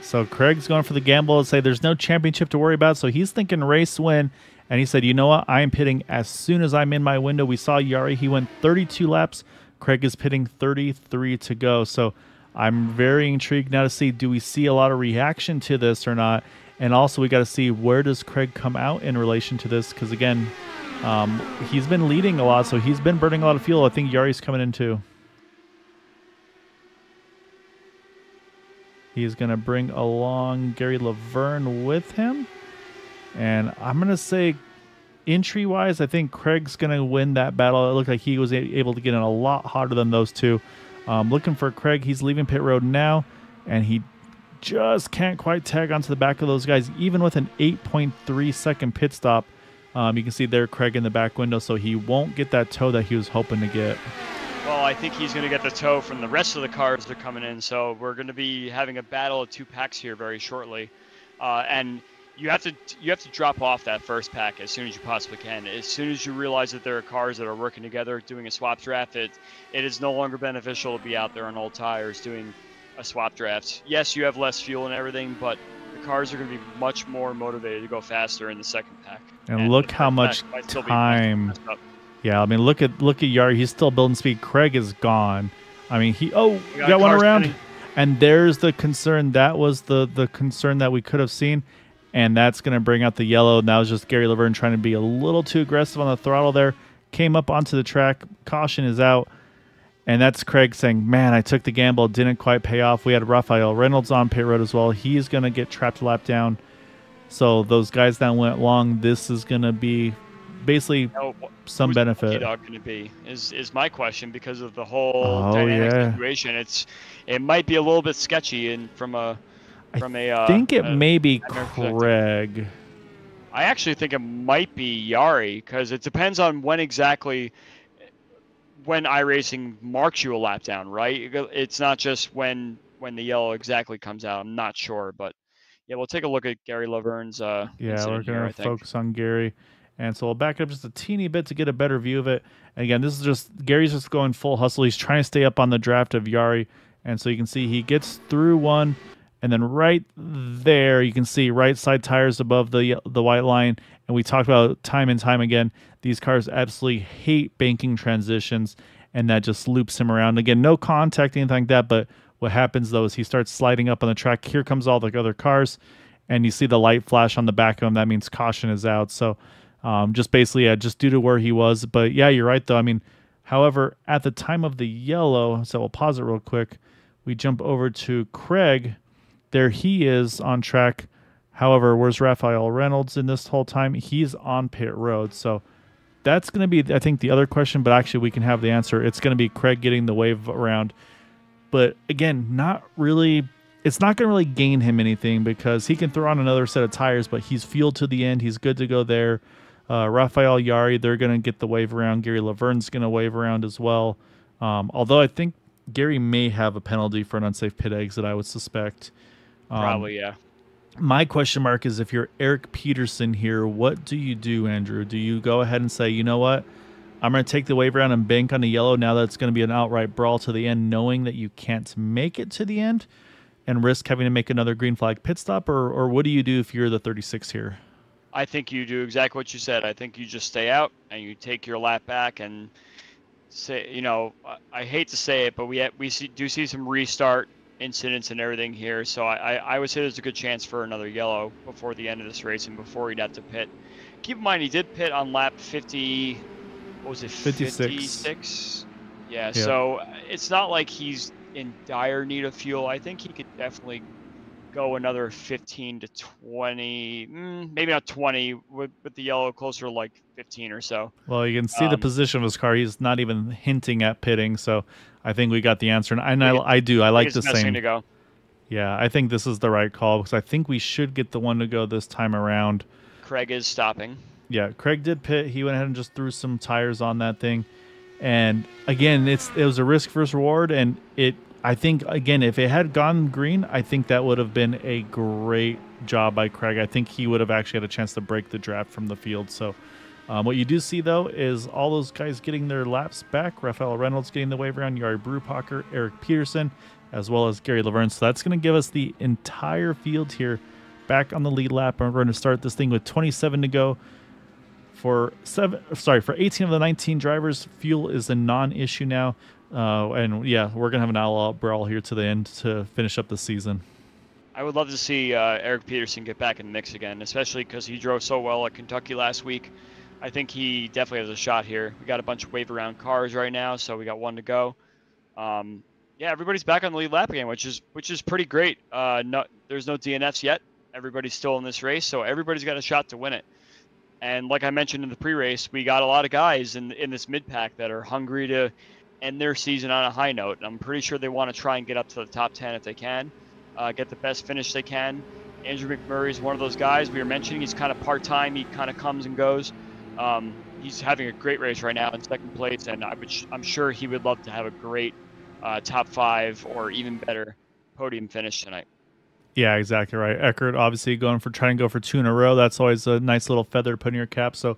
So Craig's going for the gamble and say there's no championship to worry about. So he's thinking race win. And he said, you know what? I am pitting as soon as I'm in my window. We saw Yari. He went 32 laps. Craig is pitting 33 to go. So I'm very intrigued now to see, do we see a lot of reaction to this or not? And also we got to see, where does Craig come out in relation to this? Because, again, he's been leading a lot, so he's been burning a lot of fuel. I think Yari's coming in too. He's going to bring along Gary Laverne with him. And I'm going to say, entry-wise, I think Craig's going to win that battle. It looked like he was able to get in a lot hotter than those two. Looking for Craig. He's leaving pit road now, and he just can't quite tag onto the back of those guys, even with an 8.3-second pit stop. You can see there Craig in the back window, so he won't get that toe that he was hoping to get. Well, I think he's going to get the toe from the rest of the cars that are coming in, so we're going to be having a battle of 2 packs here very shortly. And you have to drop off that first pack as soon as you possibly can. As soon as you realize that there are cars that are working together doing a swap draft, it is no longer beneficial to be out there on old tires doing a swap draft. Yes, you have less fuel and everything, but the cars are going to be much more motivated to go faster in the second pack. And look how much time. Yeah, I mean, look at Yari. He's still building speed. Craig is gone. I mean, he got one around. And there's the concern. That was the concern that we could have seen. And that's going to bring out the yellow. And that was just Gary Laverne trying to be a little too aggressive on the throttle there. Came up onto the track. Caution is out. And that's Craig saying, man, I took the gamble. Didn't quite pay off. We had Rafael Reynolds on pit road as well. He's going to get trapped a lap down. So those guys that went long, this is going to be basically some benefit. Who's the dog going to be is my question, because of the whole dynamic situation. It might be a little bit sketchy, and I think it may be Craig. I actually think it might be Yari, because it depends on when iRacing marks you a lap down, right? It's not just when the yellow exactly comes out. I'm not sure, but yeah, we'll take a look at Gary Laverne's yeah, we're going to focus on Gary. And so we'll back up just a teeny bit to get a better view of it. And again, this is just Gary's just going full hustle. He's trying to stay up on the draft of Yari. And so you can see he gets through one. And then right there, you can see right side tires above the white line. And we talked about time and time again, these cars absolutely hate banking transitions. And that just loops him around. Again, no contact, anything like that. But what happens, though, is he starts sliding up on the track. Here comes all the other cars. And you see the light flash on the back of him. That means caution is out. So just basically, just due to where he was. But yeah, you're right, though. I mean, however, at the time of the yellow, so we'll pause it real quick. We jump over to Craig. There he is on track. However, where's Rafael Reynolds in this whole time? He's on pit road. So that's going to be, I think, the other question. But actually, we can have the answer. It's going to be Craig getting the wave around. But again, not really. It's not going to really gain him anything because he can throw on another set of tires, but he's fueled to the end. He's good to go there. Rafael Yari, they're going to get the wave around. Gary Laverne's going to wave around as well. Although I think Gary may have a penalty for an unsafe pit exit, I would suspect. Probably, yeah. My question mark is, if you're Eric Peterson here, what do you do, Andrew? Do you go ahead and say, you know what? I'm going to take the wave around and bank on the yellow now that it's going to be an outright brawl to the end, knowing that you can't make it to the end? and risk having to make another green flag pit stop, or what do you do if you're the 36 here? I think you do exactly what you said. I think you just stay out and you take your lap back and say, I hate to say it, but do see some restart incidents and everything here. So I would say there's a good chance for another yellow before the end of this race and before he'd have to pit. Keep in mind, he did pit on lap 50. What was it? 56. Yeah. So it's not like he's in dire need of fuel. I think he could definitely go another 15 to 20, maybe not 20, with the yellow closer to like 15 or so. Well, you can see the position of his car. He's not even hinting at pitting, so I think we got the answer. And I like the same. To go. Yeah, I think this is the right call because I think we should get the one to go this time around. Craig is stopping. Yeah, Craig did pit. He went ahead and just threw some tires on that thing. And again, it was a risk versus reward, and I think, again, if it had gone green, I think that would have been a great job by Craig. I think he would have actually had a chance to break the draft from the field. So what you do see, though, is all those guys getting their laps back. Raphael Reynolds getting the wave around, Jari Brubacher, Eric Peterson, as well as Gary Laverne. So that's going to give us the entire field here back on the lead lap. And we're going to start this thing with 27 to go. For 18 of the 19 drivers, fuel is a non-issue now. And yeah, we're going to have an all-out brawl here to the end to finish up the season. I would love to see Eric Peterson get back in the mix again, especially because he drove so well at Kentucky last week. I think he definitely has a shot here. We got a bunch of wave around cars right now, so we got one to go. Yeah, everybody's back on the lead lap again, which is pretty great. There's no DNFs yet. Everybody's still in this race, so everybody's got a shot to win it. And like I mentioned in the pre-race, we got a lot of guys in this mid-pack that are hungry to end their season on a high note. And I'm pretty sure they want to try and get up to the top 10 if they can, get the best finish they can. Andrew McMurray is one of those guys we were mentioning. He's kind of part-time. He kind of comes and goes. He's having a great race right now in second place, and I'm sure he would love to have a great top 5 or even better podium finish tonight. Yeah, exactly right. Eckert obviously trying to go for 2 in a row. That's always a nice little feather to put in your cap. So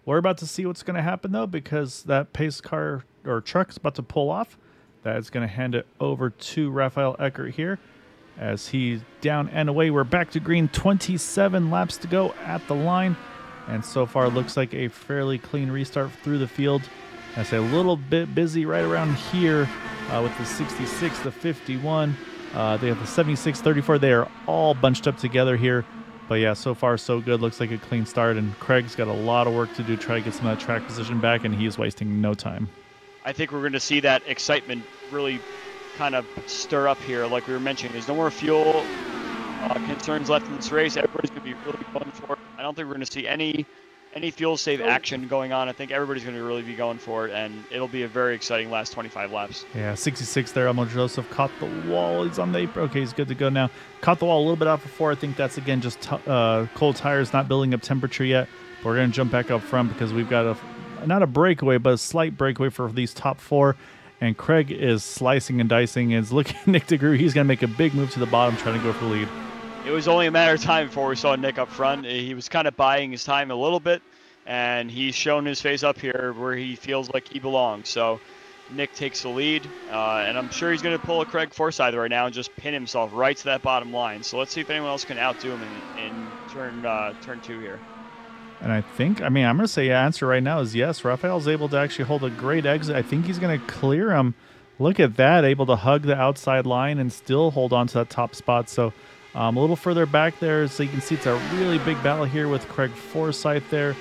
we're about to see what's going to happen, though, because that pace car or truck is about to pull off. That is going to hand it over to Raphael Eckert here as he's down and away. We're back to green, 27 laps to go at the line. And so far, it looks like a fairly clean restart through the field. I say a little bit busy right around here with the 66, the 51. They have the 76, 34. They are all bunched up together here. But yeah, so far so good. Looks like a clean start. And Craig's got a lot of work to do, try to get some of that track position back, and he is wasting no time. I think we're going to see that excitement really kind of stir up here. Like we were mentioning, there's no more fuel concerns left in this race. Everybody's going to be really going for it. I don't think we're going to see any fuel save action going on. I think everybody's going to really be going for it, and it'll be a very exciting last 25 laps. Yeah, 66 there. Elmo Joseph caught the wall. He's on the apron. Okay, he's good to go now. Caught the wall a little bit off before. I think that's, again, just cold tires, not building up temperature yet. But we're going to jump back up front because we've got not a breakaway, but a slight breakaway for these top 4. And Craig is slicing and dicing. And looking at Nick DeGroot. He's going to make a big move to the bottom, trying to go for the lead. It was only a matter of time before we saw Nick up front. He was kind of buying his time a little bit, and he's shown his face up here where he feels like he belongs. So Nick takes the lead, and I'm sure he's going to pull a Craig Forsyth right now and just pin himself right to that bottom line. So let's see if anyone else can outdo him in turn 2 here. And I'm going to say answer right now is yes. Raphael's able to actually hold a great exit. I think he's going to clear him. Look at that, able to hug the outside line and still hold on to that top spot. So a little further back there, so you can see it's a really big battle here with Craig Forsyth there.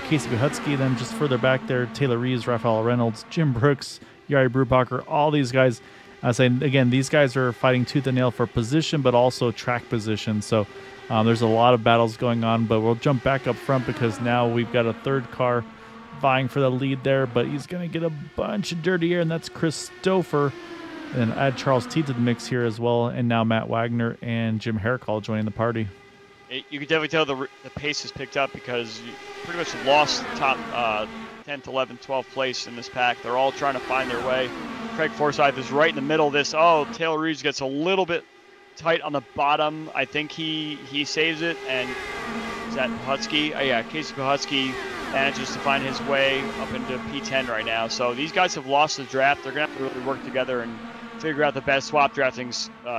Casey Buhutsky, then just further back there, Taylor Reeves, Raphael Reynolds, Jim Brooks, Jari Brubacher, all these guys. Again, these guys are fighting tooth and nail for position, but also track position. So there's a lot of battles going on, but we'll jump back up front because now we've got a third car vying for the lead there, but he's going to get a bunch of dirty air, and that's Chris Stouffer. And add Charles T to the mix here as well, and now Matt Wagner and Jim Heracall joining the party. You can definitely tell the pace has picked up because you pretty much lost the top 10th, 11th, 12th place in this pack. They're all trying to find their way. Craig Forsyth is right in the middle of this. Oh, Taylor Reeves gets a little bit tight on the bottom. I think he saves it, and is that Buhutsky? Oh, yeah, Casey Buhutsky manages to find his way up into P10 right now. So these guys have lost the draft. They're going to have to really work together and figure out the best swap drafting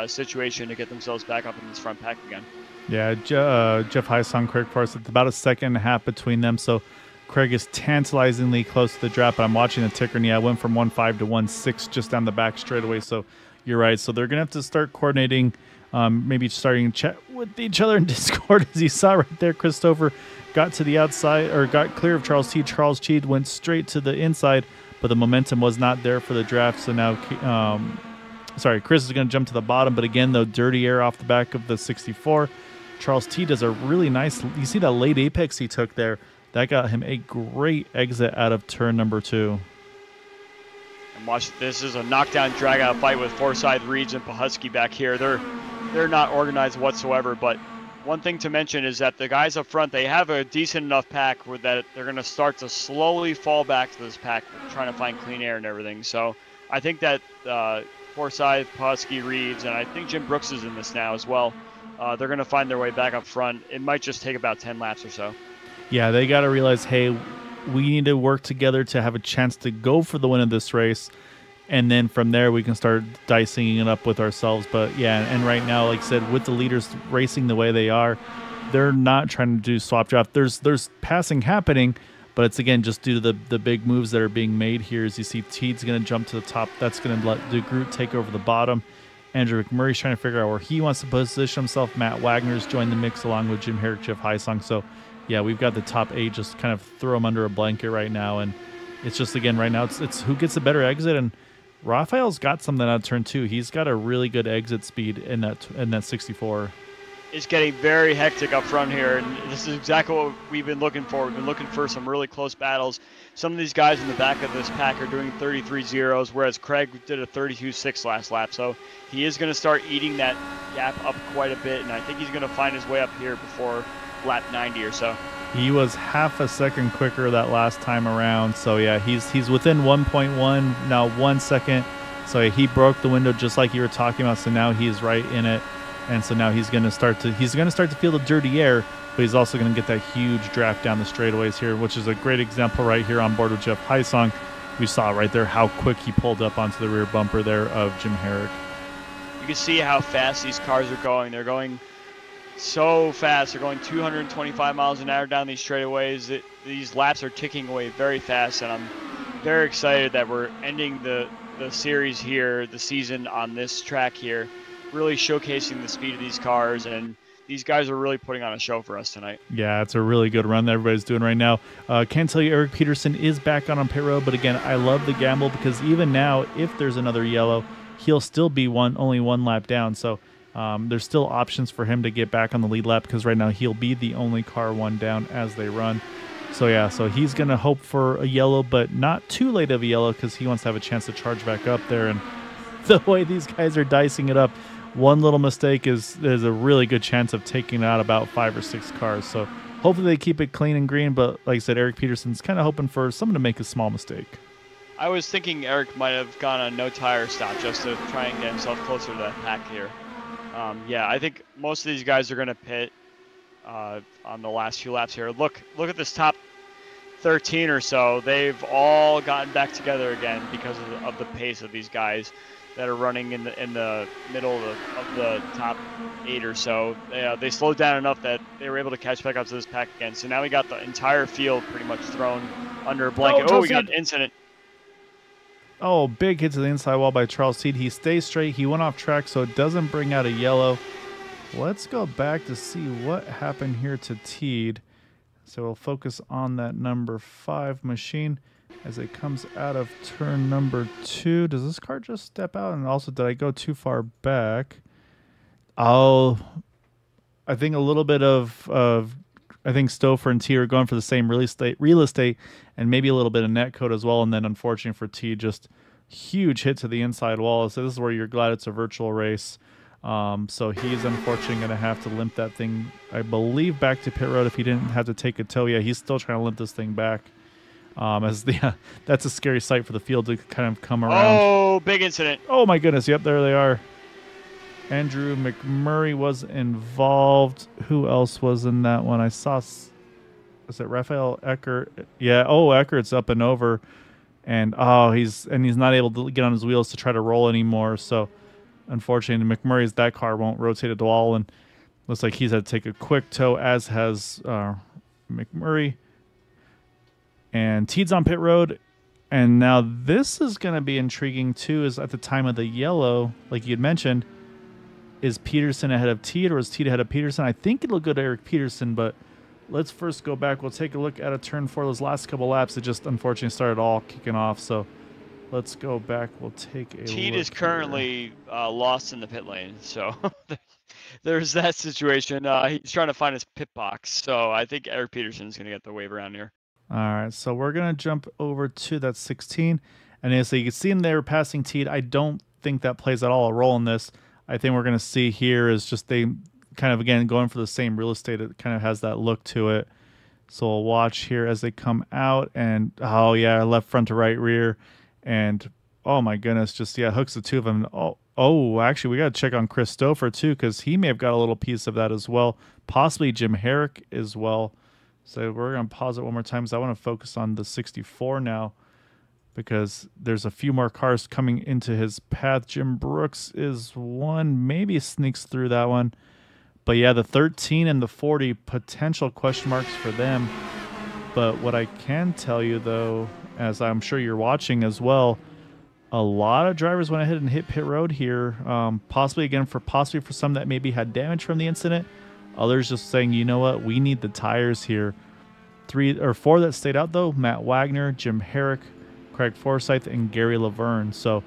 situation to get themselves back up in this front pack again. Yeah, Jeff Heisong, Craig Forrest, it's about a second and a half between them, so Craig is tantalizingly close to the draft, but I'm watching the ticker, and yeah, I went from 1.5 to 1.6 just down the back straight away, so you're right. So they're going to have to start coordinating, maybe starting to chat with each other in Discord. As you saw right there, Christopher got to the outside, or got clear of Charles Teed. Charles Teed went straight to the inside, but the momentum was not there for the draft, so now Chris is going to jump to the bottom, but again, though, dirty air off the back of the 64. Charles T does a really nice, you see that late apex he took there, that got him a great exit out of turn number 2. And watch, this is a knockdown drag out fight with Forsyth, Reeds, and Pahusky back here. They're not organized whatsoever, but one thing to mention is that the guys up front, they have a decent enough pack where that they're going to start to slowly fall back to this pack, trying to find clean air and everything. So I think that Forsyth, Pahusky, Reeds, and I think Jim Brooks is in this now as well. They're going to find their way back up front. It might just take about 10 laps or so. Yeah, they got to realize, hey, we need to work together to have a chance to go for the win of this race. And then from there, we can start dicing it up with ourselves. But yeah, and right now, like I said, with the leaders racing the way they are, they're not trying to do swap draft. There's passing happening, but it's, again, just due to the big moves that are being made here. As you see, Teed's going to jump to the top. That's going to let DeGroot take over the bottom. Andrew McMurray's trying to figure out where he wants to position himself. Matt Wagner's joined the mix along with Jim Herrick, Jeff Heisong. So, yeah, we've got the top 8, just kind of throw them under a blanket right now. And it's just, again, right now, it's who gets a better exit. And Raphael's got something out of turn 2. He's got a really good exit speed in that 64. It's getting very hectic up front here, and this is exactly what we've been looking for. We've been looking for some really close battles. Some of these guys in the back of this pack are doing 33.0s, whereas Craig did a 32.6 last lap. So he is going to start eating that gap up quite a bit, and I think he's going to find his way up here before lap 90 or so. He was half a second quicker that last time around. So yeah, he's within 1.1 now, 1 second. So he broke the window just like you were talking about. So now he's right in it. And so now he's going to start to feel the dirty air, but he's also going to get that huge draft down the straightaways here, which is a great example right here on board with Jeff Heisong. We saw right there how quick he pulled up onto the rear bumper there of Jim Herrick. You can see how fast these cars are going. They're going so fast. They're going 225 miles an hour down these straightaways. These laps are ticking away very fast, and I'm very excited that we're ending the series here, the season on this track here, really showcasing the speed of these cars, and these guys are really putting on a show for us tonight. Yeah, it's a really good run that everybody's doing right now. Can't tell you Eric Peterson is back on pit road, but again, I love the gamble because even now, if there's another yellow, he'll still be only one lap down. So there's still options for him to get back on the lead lap because right now he'll be the only car one down as they run. So yeah, so he's going to hope for a yellow, but not too late of a yellow because he wants to have a chance to charge back up there. And the way these guys are dicing it up, one little mistake is a really good chance of taking out about 5 or 6 cars. So hopefully they keep it clean and green. But like I said, Eric Peterson's kind of hoping for someone to make a small mistake. I was thinking Eric might have gone on no tire stop just to try and get himself closer to that pack here. Yeah, I think most of these guys are going to pit on the last few laps here. Look at this top 13 or so. They've all gotten back together again because of the pace of these guys that are running in the middle of the top 8 or so. They slowed down enough that they were able to catch back up to this pack again. So now we got the entire field pretty much thrown under a blanket. Oh, we got an incident. Oh, big hit to the inside wall by Charles Teed. He stays straight. He went off track, so it doesn't bring out a yellow. Let's go back to see what happened here to Teed. So we'll focus on that number 5 machine as it comes out of turn number 2. Does this car just step out? And also, did I go too far back? Oh, I think a little bit of I think Stouffer and T are going for the same real estate and maybe a little bit of net code as well. And then unfortunately for T, just huge hit to the inside wall. So this is where you're glad it's a virtual race. So he's unfortunately going to have to limp that thing, I believe, back to pit road if he didn't have to take a tow. Yeah, he's still trying to limp this thing back. That's a scary sight for the field to kind of come around. Oh, big incident. Oh my goodness. Yep, there they are. Andrew McMurray was involved. Who else was in that one? I saw, was it Raphael Eckert? Yeah. Oh, Eckert's up and over. And he's not able to get on his wheels to try to roll anymore. So unfortunately, McMurray's that car won't rotate at all, and looks like he's had to take a quick tow, as has McMurray. And Teed's on pit road. And now this is going to be intriguing too, is at the time of the yellow, like you had mentioned, is Peterson ahead of Teed or is Teed ahead of Peterson? I think it'll go to Eric Peterson, but let's first go back. We'll take a look at a turn 4. Those last couple laps, it just unfortunately started all kicking off. So let's go back. We'll take a Teed look is currently lost in the pit lane, so there's that situation. He's trying to find his pit box, so I think Eric Peterson's going to get the wave around here. All right, so we're going to jump over to that 16. And so you can see him there passing Teed. I don't think that plays at all a role in this. I think we're going to see here is just they kind of, again, going for the same real estate. It kind of has that look to it. So we'll watch here as they come out. And, oh, yeah, left front to right rear. And, oh, my goodness, just, yeah, hooks the two of them. Oh, actually, we got to check on Christopher, too, because he may have got a little piece of that as well. Possibly Jim Herrick as well. So we're going to pause it one more time because I want to focus on the 64 now because there's a few more cars coming into his path. Jim Brooks is one, maybe sneaks through that one. But yeah, the 13 and the 40, potential question marks for them. But what I can tell you, though, as I'm sure you're watching as well, a lot of drivers went ahead and hit pit road here, possibly for some that maybe had damage from the incident. Others just saying, you know what, we need the tires here. 3 or 4 that stayed out, though: Matt Wagner, Jim Herrick, Craig Forsyth, and Gary Laverne. So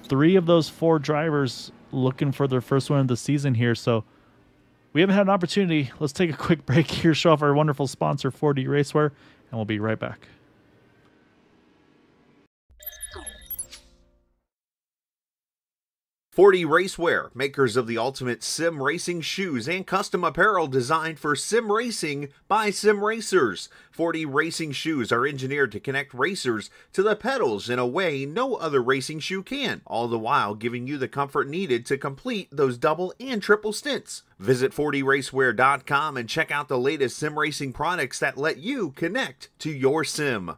3 of those 4 drivers looking for their first win of the season here. So we haven't had an opportunity. Let's take a quick break here, show off our wonderful sponsor, 4D Racewear, and we'll be right back. 4D Racewear, makers of the ultimate sim racing shoes and custom apparel designed for sim racing by sim racers. 4D racing shoes are engineered to connect racers to the pedals in a way no other racing shoe can, all the while giving you the comfort needed to complete those double and triple stints. Visit 4dracewear.com and check out the latest sim racing products that let you connect to your sim.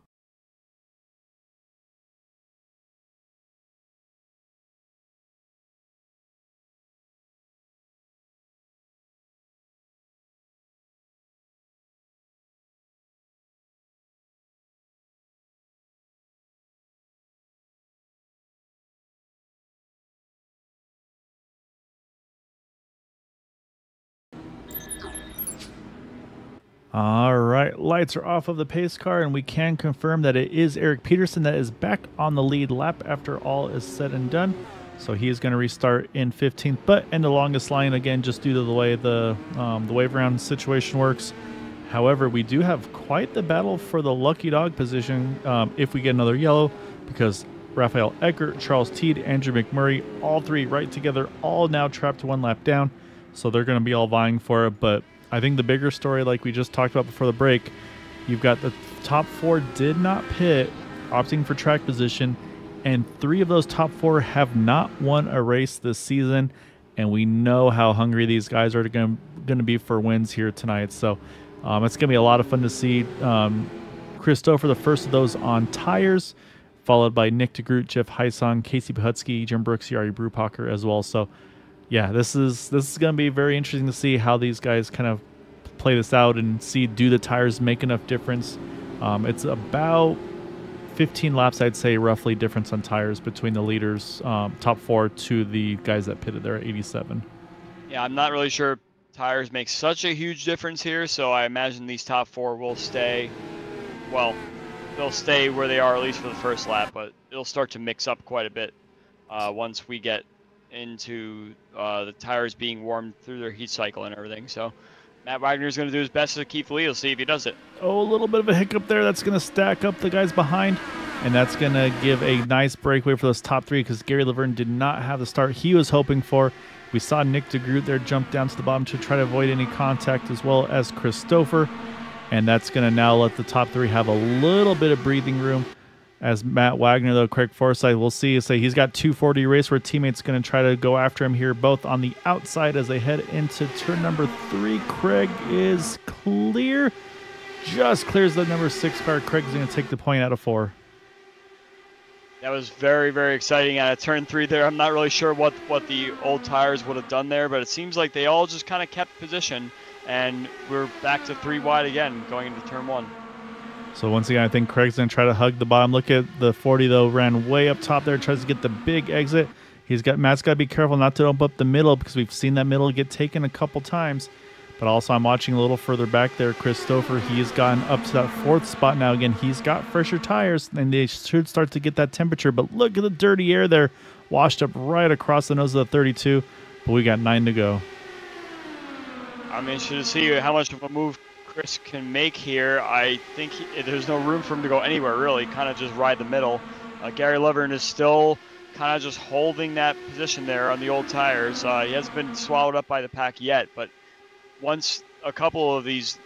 All right, lights are off of the pace car, and we can confirm that it is Eric Peterson that is back on the lead lap after all is said and done. So he is going to restart in 15th, but in the longest line again, just due to the way the wave round situation works. However, we do have quite the battle for the lucky dog position if we get another yellow, because Raphael Eckert, Charles Teed, Andrew McMurray, all 3 right together, all now trapped to 1 lap down. So they're going to be all vying for it, but I think the bigger story, like we just talked about before the break, you've got the top 4 did not pit, opting for track position, and 3 of those top 4 have not won a race this season, and we know how hungry these guys are going to be for wins here tonight. So it's going to be a lot of fun to see. Christopher, the first of those on tires, followed by Nick DeGroot, Jeff Heisong, Casey Pahutsky, Jim Brooks, Yari Brupacher as well. So yeah, this is going to be very interesting to see how these guys kind of play this out and see, do the tires make enough difference. It's about 15 laps, I'd say, roughly difference on tires between the leaders, top 4 to the guys that pitted there at 87. Yeah, I'm not really sure tires make such a huge difference here, so I imagine these top 4 will stay, well, they'll stay where they are at least for the first lap, but it'll start to mix up quite a bit once we get into the tires being warmed through their heat cycle and everything. So Matt Wagner's going to do his best to keep the lead. We'll see if he does it. Oh, a little bit of a hiccup there. That's going to stack up the guys behind, and that's going to give a nice breakaway for those top 3 because Gary Laverne did not have the start he was hoping for. We saw Nick DeGroot there jump down to the bottom to try to avoid any contact, as well as Christopher, and that's going to now let the top 3 have a little bit of breathing room. As Matt Wagner, though, Craig Forsyth, we'll see. So he's got 240 race where teammates going to try to go after him here, both on the outside as they head into turn number 3. Craig is clear, just clears the number 6 car. Craig's going to take the point out of 4. That was very, very exciting at turn 3 there. I'm not really sure what the old tires would have done there, but it seems like they all just kind of kept position, and we're back to 3 wide again going into turn 1. So once again, I think Craig's going to try to hug the bottom. Look at the 40, though, ran way up top there, tries to get the big exit. Matt's got to be careful not to open up the middle because we've seen that middle get taken a couple times. But also I'm watching a little further back there, Christopher. He's gotten up to that 4th spot now. Again, he's got fresher tires, and they should start to get that temperature. But look at the dirty air there, washed up right across the nose of the 32. But we got 9 to go. I'm interested to see how much of a move Chris can make here. I think there's no room for him to go anywhere, really. Kind of just ride the middle. Gary Laverne is still kind of just holding that position there on the old tires. He hasn't been swallowed up by the pack yet, but once a couple of these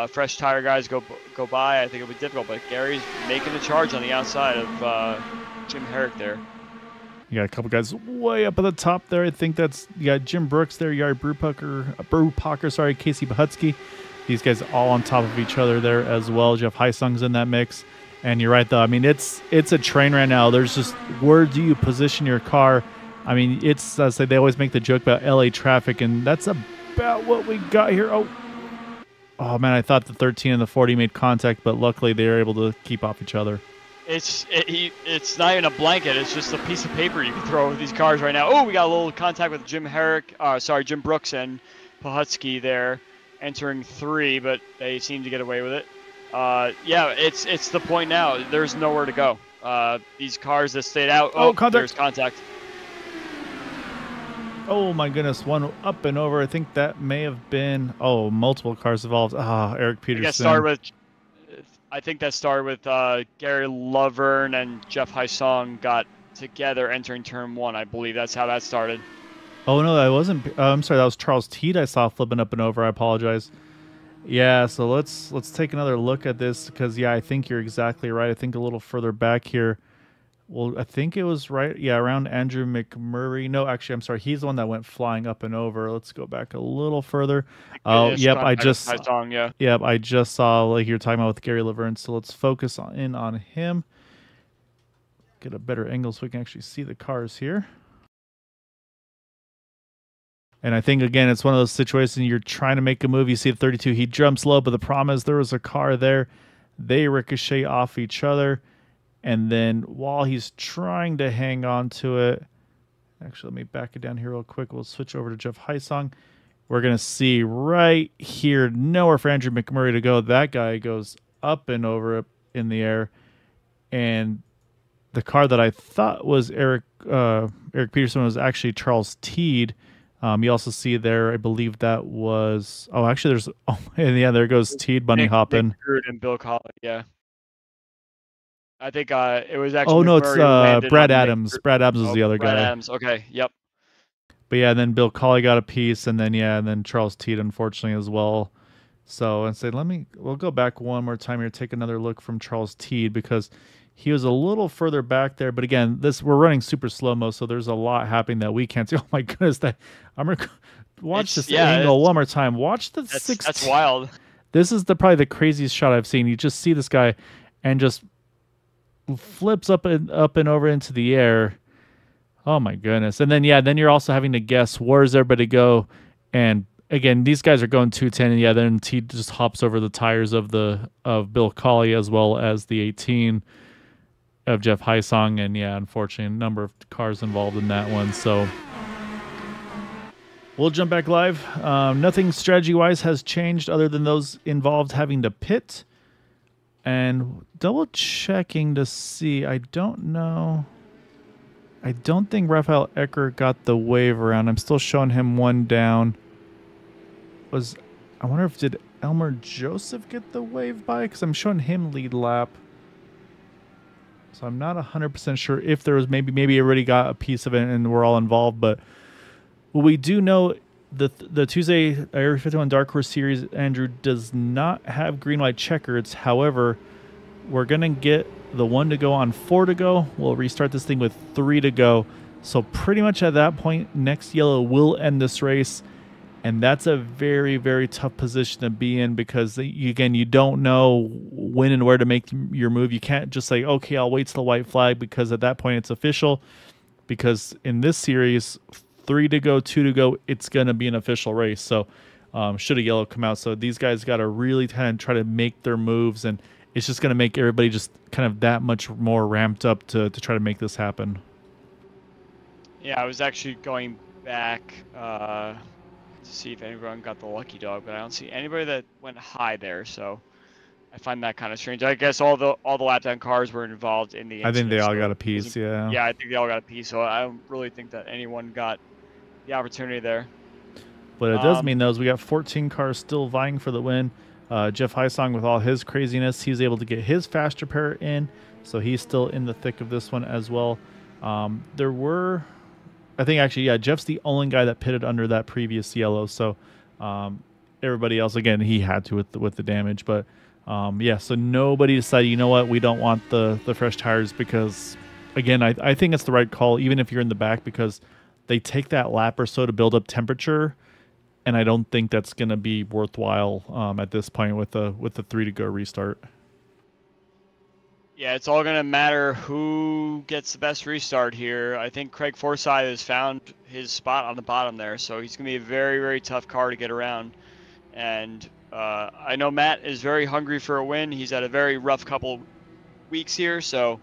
fresh tire guys go by, I think it'll be difficult. But Gary's making the charge on the outside of Jim Herrick there. You got a couple guys way up at the top there. I think you got Jim Brooks there, Yari Brewpacker, Casey Bahutsky. These guys all on top of each other there as well. Jeff Heisung's in that mix. And you're right, though. I mean, it's a train right now. There's just, where do you position your car? I mean, it's, I say they always make the joke about LA traffic, and that's about what we got here. Oh man, I thought the 13 and the 40 made contact, but luckily they were able to keep off each other. It's not even a blanket. It's just a piece of paper you can throw over these cars right now. Oh, we got a little contact with Jim Brooks and Pahutsky there, entering 3, but they seem to get away with it. Yeah, it's the point now. There's nowhere to go. These cars that stayed out. Oh, contact. There's contact. Oh my goodness, one up and over. I think that may have been, multiple cars involved. Eric Peterson. I think that started with Gary Laverne and Jeff Heisung got together entering turn 1. I believe that's how that started. Oh no, that wasn't. I'm sorry, that was Charles Teed I saw flipping up and over. I apologize. Yeah, so let's take another look at this because I think you're exactly right. I think a little further back here. Well, I think it was right, around Andrew McMurray. No, actually, I'm sorry. He's the one that went flying up and over. Let's go back a little further. Oh, yep, I just saw like you're talking about with Gary Laverne. So let's focus in on him. Get a better angle so we can actually see the cars here. And I think, again, it's one of those situations you're trying to make a move. You see the 32, he jumps low, but the problem is there was a car there. They ricochet off each other. And then while he's trying to hang on to it, actually, let me back it down here real quick. We'll switch over to Jeff Heisung. We're going to see right here, nowhere for Andrew McMurray to go. That guy goes up and over in the air. And the car that I thought was Eric Peterson was actually Charles Teed. You also see there, I believe that was, there goes Teed bunny hopping. Nick and Bill Colley, yeah. I think it was actually. Oh no, it's Brad Adams. Brad Adams was the other guy. Brad Adams. Okay. Yep. But yeah, then Bill Colley got a piece, and then Charles Teed, unfortunately, as well. So and say, we'll go back one more time here, take another look from Charles Teed because he was a little further back there. But again, we're running super slow-mo, so there's a lot happening that we can't see. Oh my goodness, I'm gonna watch this angle one more time. Watch the 16. That's wild. This is probably the craziest shot I've seen. You just see this guy and just flips up and over into the air. Oh my goodness. And then then you're also having to guess where's everybody go. And again, these guys are going 210, and then he just hops over the tires of Bill Colley as well as the 18 of Jeff Heisung. And unfortunately, a number of cars involved in that one. So we'll jump back live. Nothing strategy-wise has changed other than those involved having to pit. And double checking to see, I don't know. I don't think Raphael Eckert got the wave around. I'm still showing him one down. I wonder if did Elmer Joseph get the wave by? Because I'm showing him lead lap. So I'm not 100% sure if there was maybe already got a piece of it and we're all involved. But what we do know, the Tuesday Area 51 Dark Horse Series, Andrew, does not have green-white checkers. However, we're going to get the 1 to go on 4 to go. We'll restart this thing with 3 to go. So pretty much at that point, next yellow will end this race. And that's a very, very tough position to be in because, again, you don't know when and where to make your move. You can't just say, okay, I'll wait till the white flag, because at that point it's official. Because in this series, 3 to go, 2 to go, it's going to be an official race. So should a yellow come out. So these guys got to really kind of try to make their moves, and it's just going to make everybody just kind of that much more ramped up to try to make this happen. Yeah, I was actually going back to see if anyone got the lucky dog, but I don't see anybody that went high there, so I find that kind of strange. I guess all the lap time cars were involved in the incident. I think they all got a piece, yeah. Yeah, I think they all got a piece, so I don't really think that anyone got the opportunity there. But it does mean, though, is we got 14 cars still vying for the win. Jeff Heisong, with all his craziness, he's able to get his fast repair in, so he's still in the thick of this one as well. There were... I think actually, yeah, Jeff's the only guy that pitted under that previous yellow. So everybody else, again, he had to with the damage. But yeah, so nobody decided, you know what, we don't want the fresh tires, because, again, I think it's the right call, even if you're in the back, because they take that lap or so to build up temperature, and I don't think that's going to be worthwhile at this point with the 3 to go restart. Yeah, it's all going to matter who gets the best restart here. I think Craig Forsyth has found his spot on the bottom there, so he's going to be a very, very tough car to get around. And I know Matt is very hungry for a win. He's had a very rough couple weeks here, so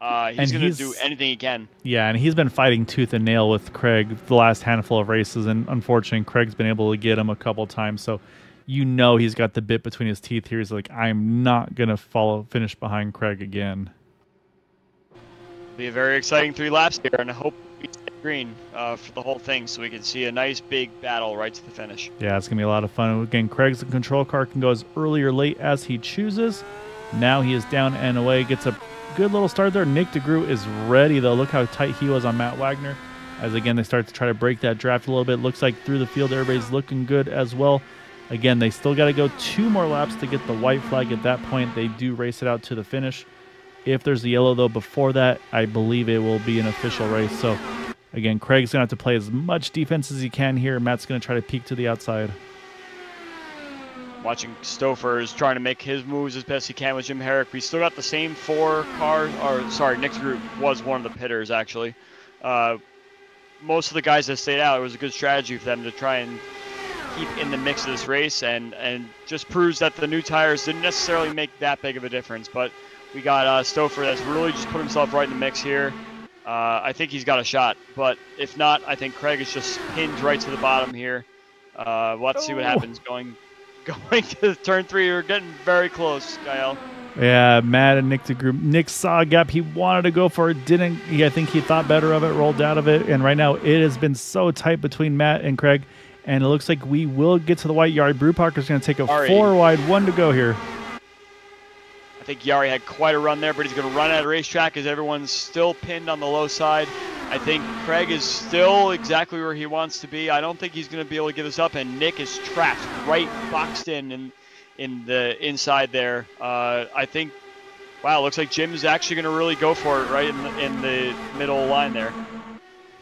he's going to do anything he can. Yeah, and he's been fighting tooth and nail with Craig the last handful of races, and unfortunately, Craig's been able to get him a couple times, so you know he's got the bit between his teeth here. He's like, I'm not going to finish behind Craig again. Be a very exciting 3 laps here, and I hope we stay green for the whole thing so we can see a nice big battle right to the finish. Yeah, it's going to be a lot of fun. Again, Craig's control car can go as early or late as he chooses. Now he is down and away. Gets a good little start there. Nick DeGroot is ready, though. Look how tight he was on Matt Wagner. As, again, they start to try to break that draft a little bit. Looks like through the field, everybody's looking good as well. Again, they still got to go 2 more laps to get the white flag. At that point, they do race it out to the finish. If there's a yellow, though, before that, I believe it will be an official race. So, again, Craig's going to have to play as much defense as he can here. Matt's going to try to peek to the outside. Watching Stouffer is trying to make his moves as best he can with Jim Herrick. We still got the same 4 cars. Or, sorry, Nick's group was one of the pitters, actually. Most of the guys that stayed out, it was a good strategy for them to try and keep in the mix of this race, and just proves that the new tires didn't necessarily make that big of a difference. But we got Stouffer that's really just put himself right in the mix here. I think he's got a shot, but if not, I think Craig is just pinned right to the bottom here. We'll have to see what happens going to turn 3. We're getting very close, Gael. Yeah, Matt and Nick DeGroot. Nick saw a gap he wanted to go for it, didn't. I think he thought better of it, rolled out of it, and right now it has been so tight between Matt and Craig. And it looks like we will get to the white. Yari Brewparker's going to take a 4-wide, 1 to go here. I think Yari had quite a run there, but he's going to run out of racetrack as everyone's still pinned on the low side. I think Craig is still exactly where he wants to be. I don't think he's going to be able to give this up, and Nick is trapped right boxed in the inside there. I think, wow, looks like Jim is actually going to really go for it right in the middle line there.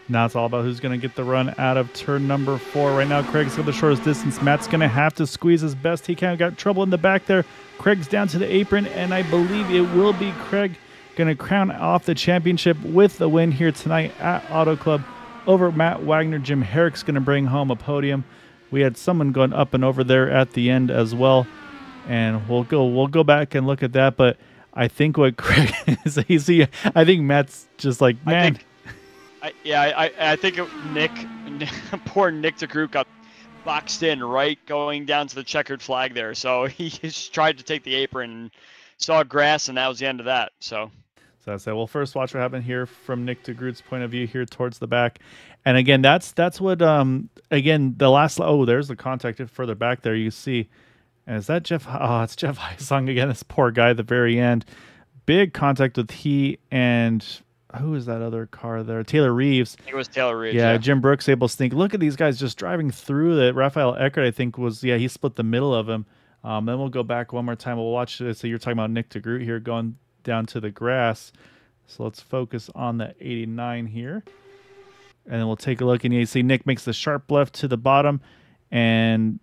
Now it's all about who's going to get the run out of turn number 4. Right now, Craig's got the shortest distance. Matt's going to have to squeeze as best he can. Got trouble in the back there. Craig's down to the apron, and I believe it will be Craig going to crown off the championship with the win here tonight at Auto Club over Matt Wagner. Jim Herrick's going to bring home a podium. We had someone going up and over there at the end as well, and we'll go back and look at that. But I think what Craig is, I think Matt's just like, man. I think poor Nick DeGroot got boxed in right going down to the checkered flag there. So he just tried to take the apron and saw grass, and that was the end of that. So I said, well, first watch what happened here from Nick DeGroot's point of view here towards the back. And again, that's what, again, the last, there's the contact further back there you see. And is that Jeff? Oh, it's Jeff Heisong again, this poor guy at the very end. Big contact with he and... who is that other car there? Taylor Reeves. I think it was Taylor Reeves. Yeah, Jim Brooks able to sneak. Look at these guys just driving through it. Raphael Eckert, I think, he split the middle of him. Then we'll go back one more time. We'll watch this. So you're talking about Nick DeGroot here going down to the grass. So let's focus on the 89 here. And then we'll take a look, and you see Nick makes the sharp left to the bottom, and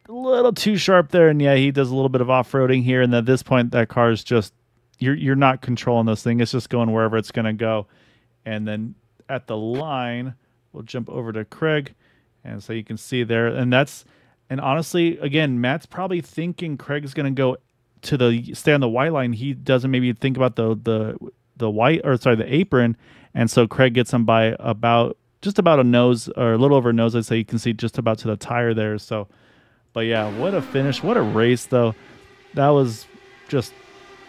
a little too sharp there. And yeah, he does a little bit of off-roading here. And at this point, that car is just, you're not controlling this thing. It's just going wherever it's going to go. And then at the line, we'll jump over to Craig. And so you can see there. And honestly, again, Matt's probably thinking Craig's going to go to stay on the white line. He doesn't maybe think about the apron. And so Craig gets him by just about a nose, or a little over a nose. I'd say you can see just about to the tire there. So, but yeah, what a finish. What a race, though. That was just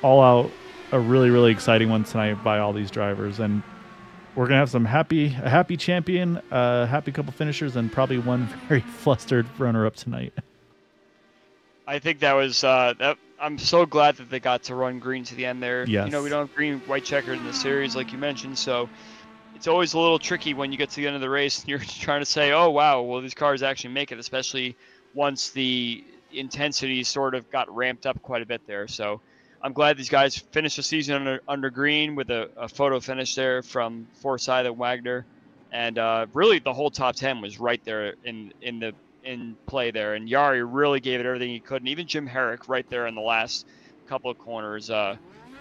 all out a really, really exciting one tonight by all these drivers. And we're going to have a happy champion, happy couple finishers, and probably one very flustered runner-up tonight. I think that was I'm so glad that they got to run green to the end there. Yes. You know, we don't have green, white checkered in the series like you mentioned, so it's always a little tricky when you get to the end of the race and you're trying to say, oh, wow, well, these cars actually make it, especially once the intensity sort of got ramped up quite a bit there. So I'm glad these guys finished the season under green with a photo finish there from Forsyth and Wagner. And really the whole top 10 was right there in play there, and Yari really gave it everything he could, and even Jim Herrick right there in the last couple of corners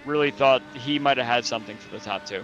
really thought he might have had something for the top two.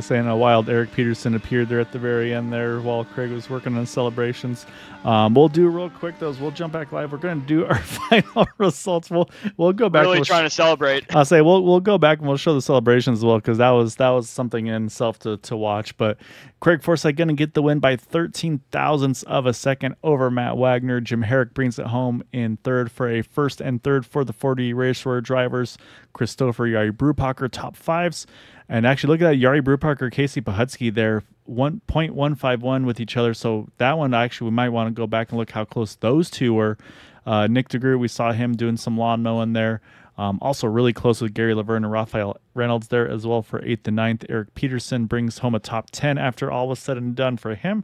Saying a wild Eric Peterson appeared there at the very end there while Craig was working on celebrations. We'll do real quick those. We'll jump back live. We're going to do our final results. We'll go back. Really trying to celebrate. I'll say we'll go back and we'll show the celebrations as well, because that was something in itself to watch. But Craig Forsyth going to get the win by 13 thousandths of a second over Matt Wagner. Jim Herrick brings it home in third for a first and third for the 40 Raceway drivers. Christopher Yari Brupacher top fives. And actually, look at that, Yari Brupacher, Casey Pahutsky there, 1.151 with each other. So that one, actually, we might want to go back and look how close those two were. Nick DeGroot, we saw him doing some lawn mowing there. Also really close with Gary Laverne and Raphael Reynolds there as well for 8th and 9th. Eric Peterson brings home a top 10 after all was said and done for him.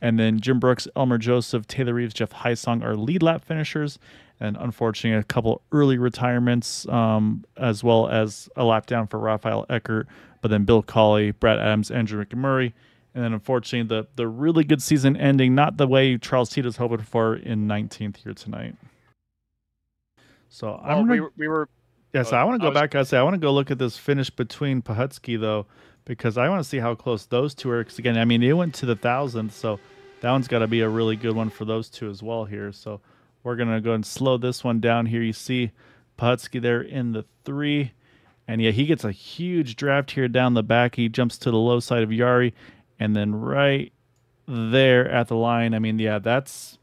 And then Jim Brooks, Elmer Joseph, Taylor Reeves, Jeff Heisong are lead lap finishers. And unfortunately, a couple early retirements, as well as a lap down for Raphael Eckert, but then Bill Cawley, Brad Adams, Andrew McMurray. And then unfortunately, the really good season ending, not the way Charles Tito's hoping for, in 19th here tonight. So I want to go back. I want to go look at this finish between Pahutsky, though, because I want to see how close those two are. Because again, I mean, it went to the thousandth, so that one's got to be a really good one for those two as well here. So we're going to go and slow this one down here. You see Pahutsky there in the 3. And yeah, he gets a huge draft here down the back. He jumps to the low side of Yari. And then right there at the line, I mean, yeah, that's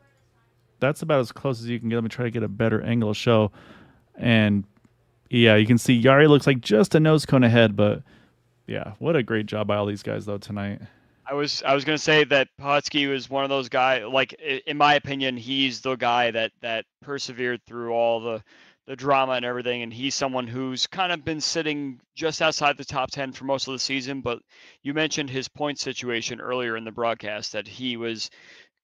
about as close as you can get. Let me try to get a better angle to show. And yeah, you can see Yari looks like just a nose cone ahead. But yeah, what a great job by all these guys, though, tonight. I was going to say that Pahutsky was one of those guys, like, in my opinion, he's the guy that persevered through all the drama and everything, and he's someone who's kind of been sitting just outside the top 10 for most of the season. But you mentioned his point situation earlier in the broadcast, that he was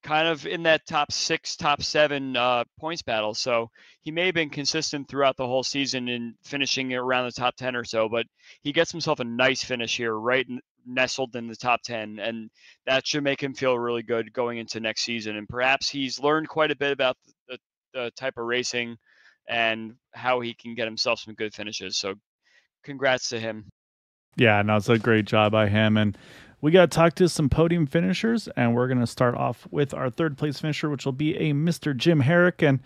kind of in that top 6, top 7 points battle. So he may have been consistent throughout the whole season in finishing around the top 10 or so, but he gets himself a nice finish here, right nestled in the top 10, and that should make him feel really good going into next season. And perhaps he's learned quite a bit about the type of racing and how he can get himself some good finishes. So congrats to him. Yeah, no, it's a great job by him. And we got to talk to some podium finishers, and we're going to start off with our third place finisher, which will be a Mr. Jim Herrick. And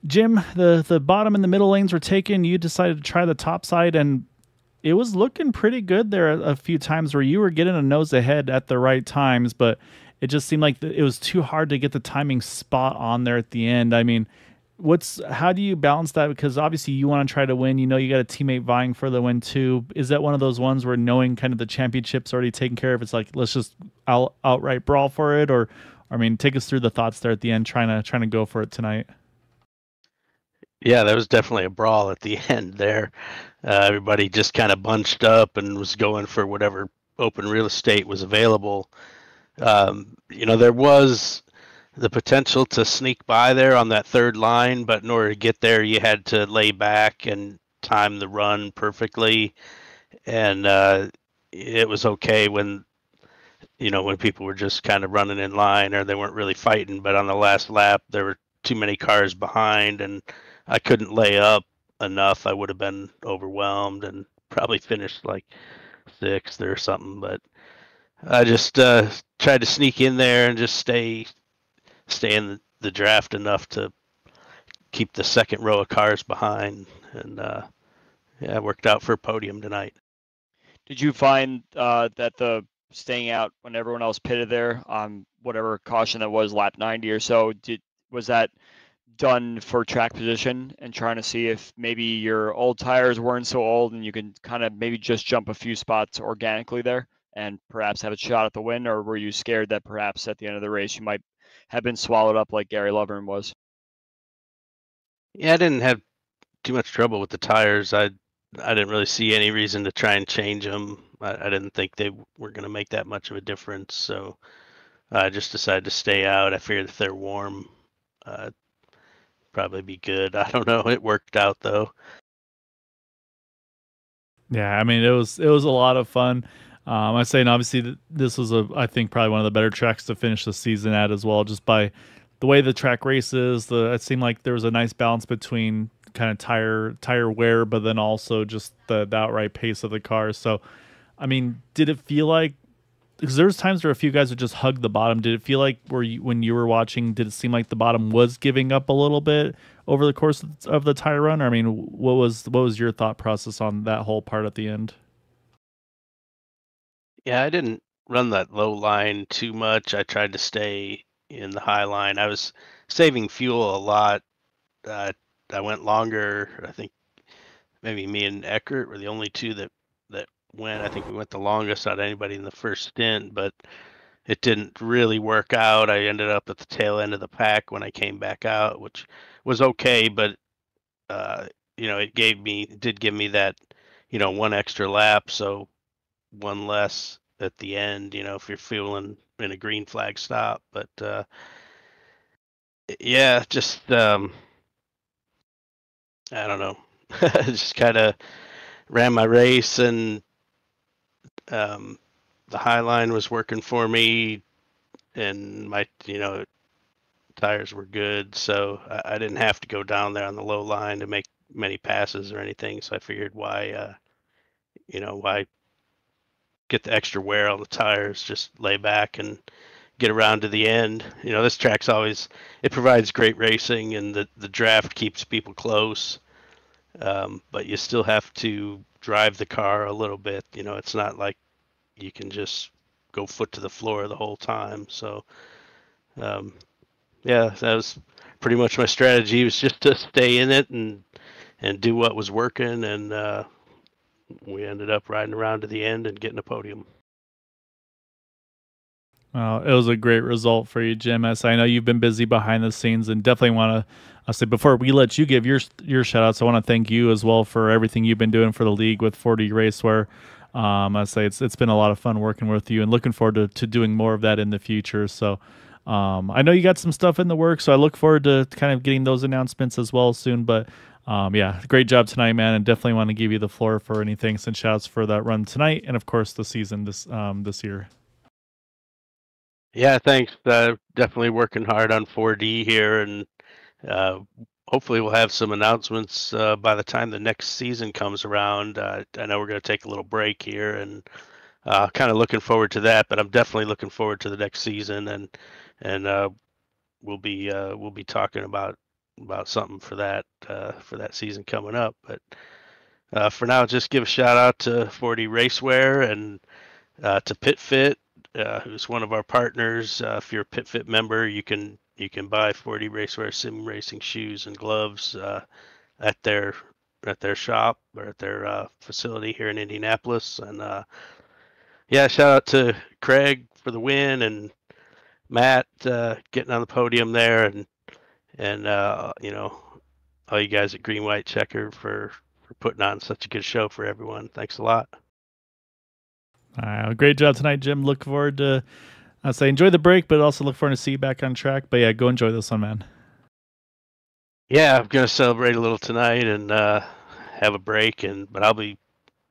Jim, the bottom and the middle lanes were taken. You decided to try the top side, and it was looking pretty good there a few times where you were getting a nose ahead at the right times, but it just seemed like it was too hard to get the timing spot on there at the end. I mean, how do you balance that? Because obviously you want to try to win. You know, you got a teammate vying for the win too. Is that one of those ones where knowing kind of the championship's already taken care of, it's like, let's just outright brawl for it? Or, I mean, take us through the thoughts there at the end, trying to go for it tonight. Yeah, there was definitely a brawl at the end there. Everybody just kind of bunched up and was going for whatever open real estate was available. You know, there was the potential to sneak by there on that third line, but in order to get there, you had to lay back and time the run perfectly. And it was okay when when people were just kind of running in line or they weren't really fighting. But on the last lap, there were too many cars behind, and I couldn't lay up enough. I would have been overwhelmed and probably finished like sixth or something. But I just tried to sneak in there and just stay in the draft enough to keep the second row of cars behind, and yeah, it worked out for a podium tonight. Did you find that the staying out when everyone else pitted there on whatever caution that was, lap 90 or so, was that done for track position and trying to see if maybe your old tires weren't so old and you can kind of maybe just jump a few spots organically there and perhaps have a shot at the win? Or were you scared that perhaps at the end of the race you might have been swallowed up like Gary Lovern was? Yeah, I didn't have too much trouble with the tires. I didn't really see any reason to try and change them. I didn't think they were going to make that much of a difference, so I just decided to stay out. I figured if they're warm, probably be good. I don't know. It worked out though. Yeah, I mean it was a lot of fun. I say, and obviously this was I think probably one of the better tracks to finish the season at as well, just by the way the track races. It seemed like there was a nice balance between kind of tire wear, but then also just the outright pace of the car. So, I mean, did it feel like, because there was times where a few guys would just hug the bottom. Did it feel like when you were watching, did it seem like the bottom was giving up a little bit over the course of the tire run? Or, I mean, what was your thought process on that whole part at the end? Yeah, I didn't run that low line too much. I tried to stay in the high line. I was saving fuel a lot. I went longer. I think maybe me and Eckert were the only two that went. I think we went the longest out of anybody in the first stint, but it didn't really work out. I ended up at the tail end of the pack when I came back out, which was okay, but it did give me that, one extra lap, so one less at the end, if you're fueling in a green flag stop. But yeah, just I don't know, just kind of ran my race, and the high line was working for me, and my tires were good, so I didn't have to go down there on the low line to make many passes or anything. So I figured why get the extra wear on the tires, just lay back and get around to the end. This track's it provides great racing, and the draft keeps people close, but you still have to drive the car a little bit. It's not like you can just go foot to the floor the whole time. So yeah, that was pretty much my strategy, was just to stay in it and do what was working, and we ended up riding around to the end and getting a podium. It was a great result for you, Jim. As I know you've been busy behind the scenes, and definitely want to. I'll say, before we let you give your shout outs, I want to thank you as well for everything you've been doing for the league with 4D Racewear. I say it's been a lot of fun working with you, and looking forward to doing more of that in the future. So I know you got some stuff in the works, so I look forward to kind of getting those announcements as well soon. But yeah, great job tonight, man, and definitely want to give you the floor for any thanks and shouts for that run tonight, and of course the season this year. Yeah, thanks. Definitely working hard on 4D here, and hopefully we'll have some announcements by the time the next season comes around. I know we're going to take a little break here, and kind of looking forward to that. But I'm definitely looking forward to the next season, and we'll be talking about something for that season coming up. But for now, just give a shout out to 4D Racewear and to PitFit, who's one of our partners. If you're a PitFit member, you can buy 4D Racewear sim racing shoes and gloves at their shop, or at their facility here in Indianapolis. And yeah, shout out to Craig for the win, and Matt getting on the podium there, and all you guys at Green White Checker for putting on such a good show for everyone. Thanks a lot. Great job tonight, Jim. Look forward to, I say, enjoy the break, but also look forward to see you back on track. But yeah, go enjoy this one, man. Yeah, I'm gonna celebrate a little tonight and have a break, but I'll be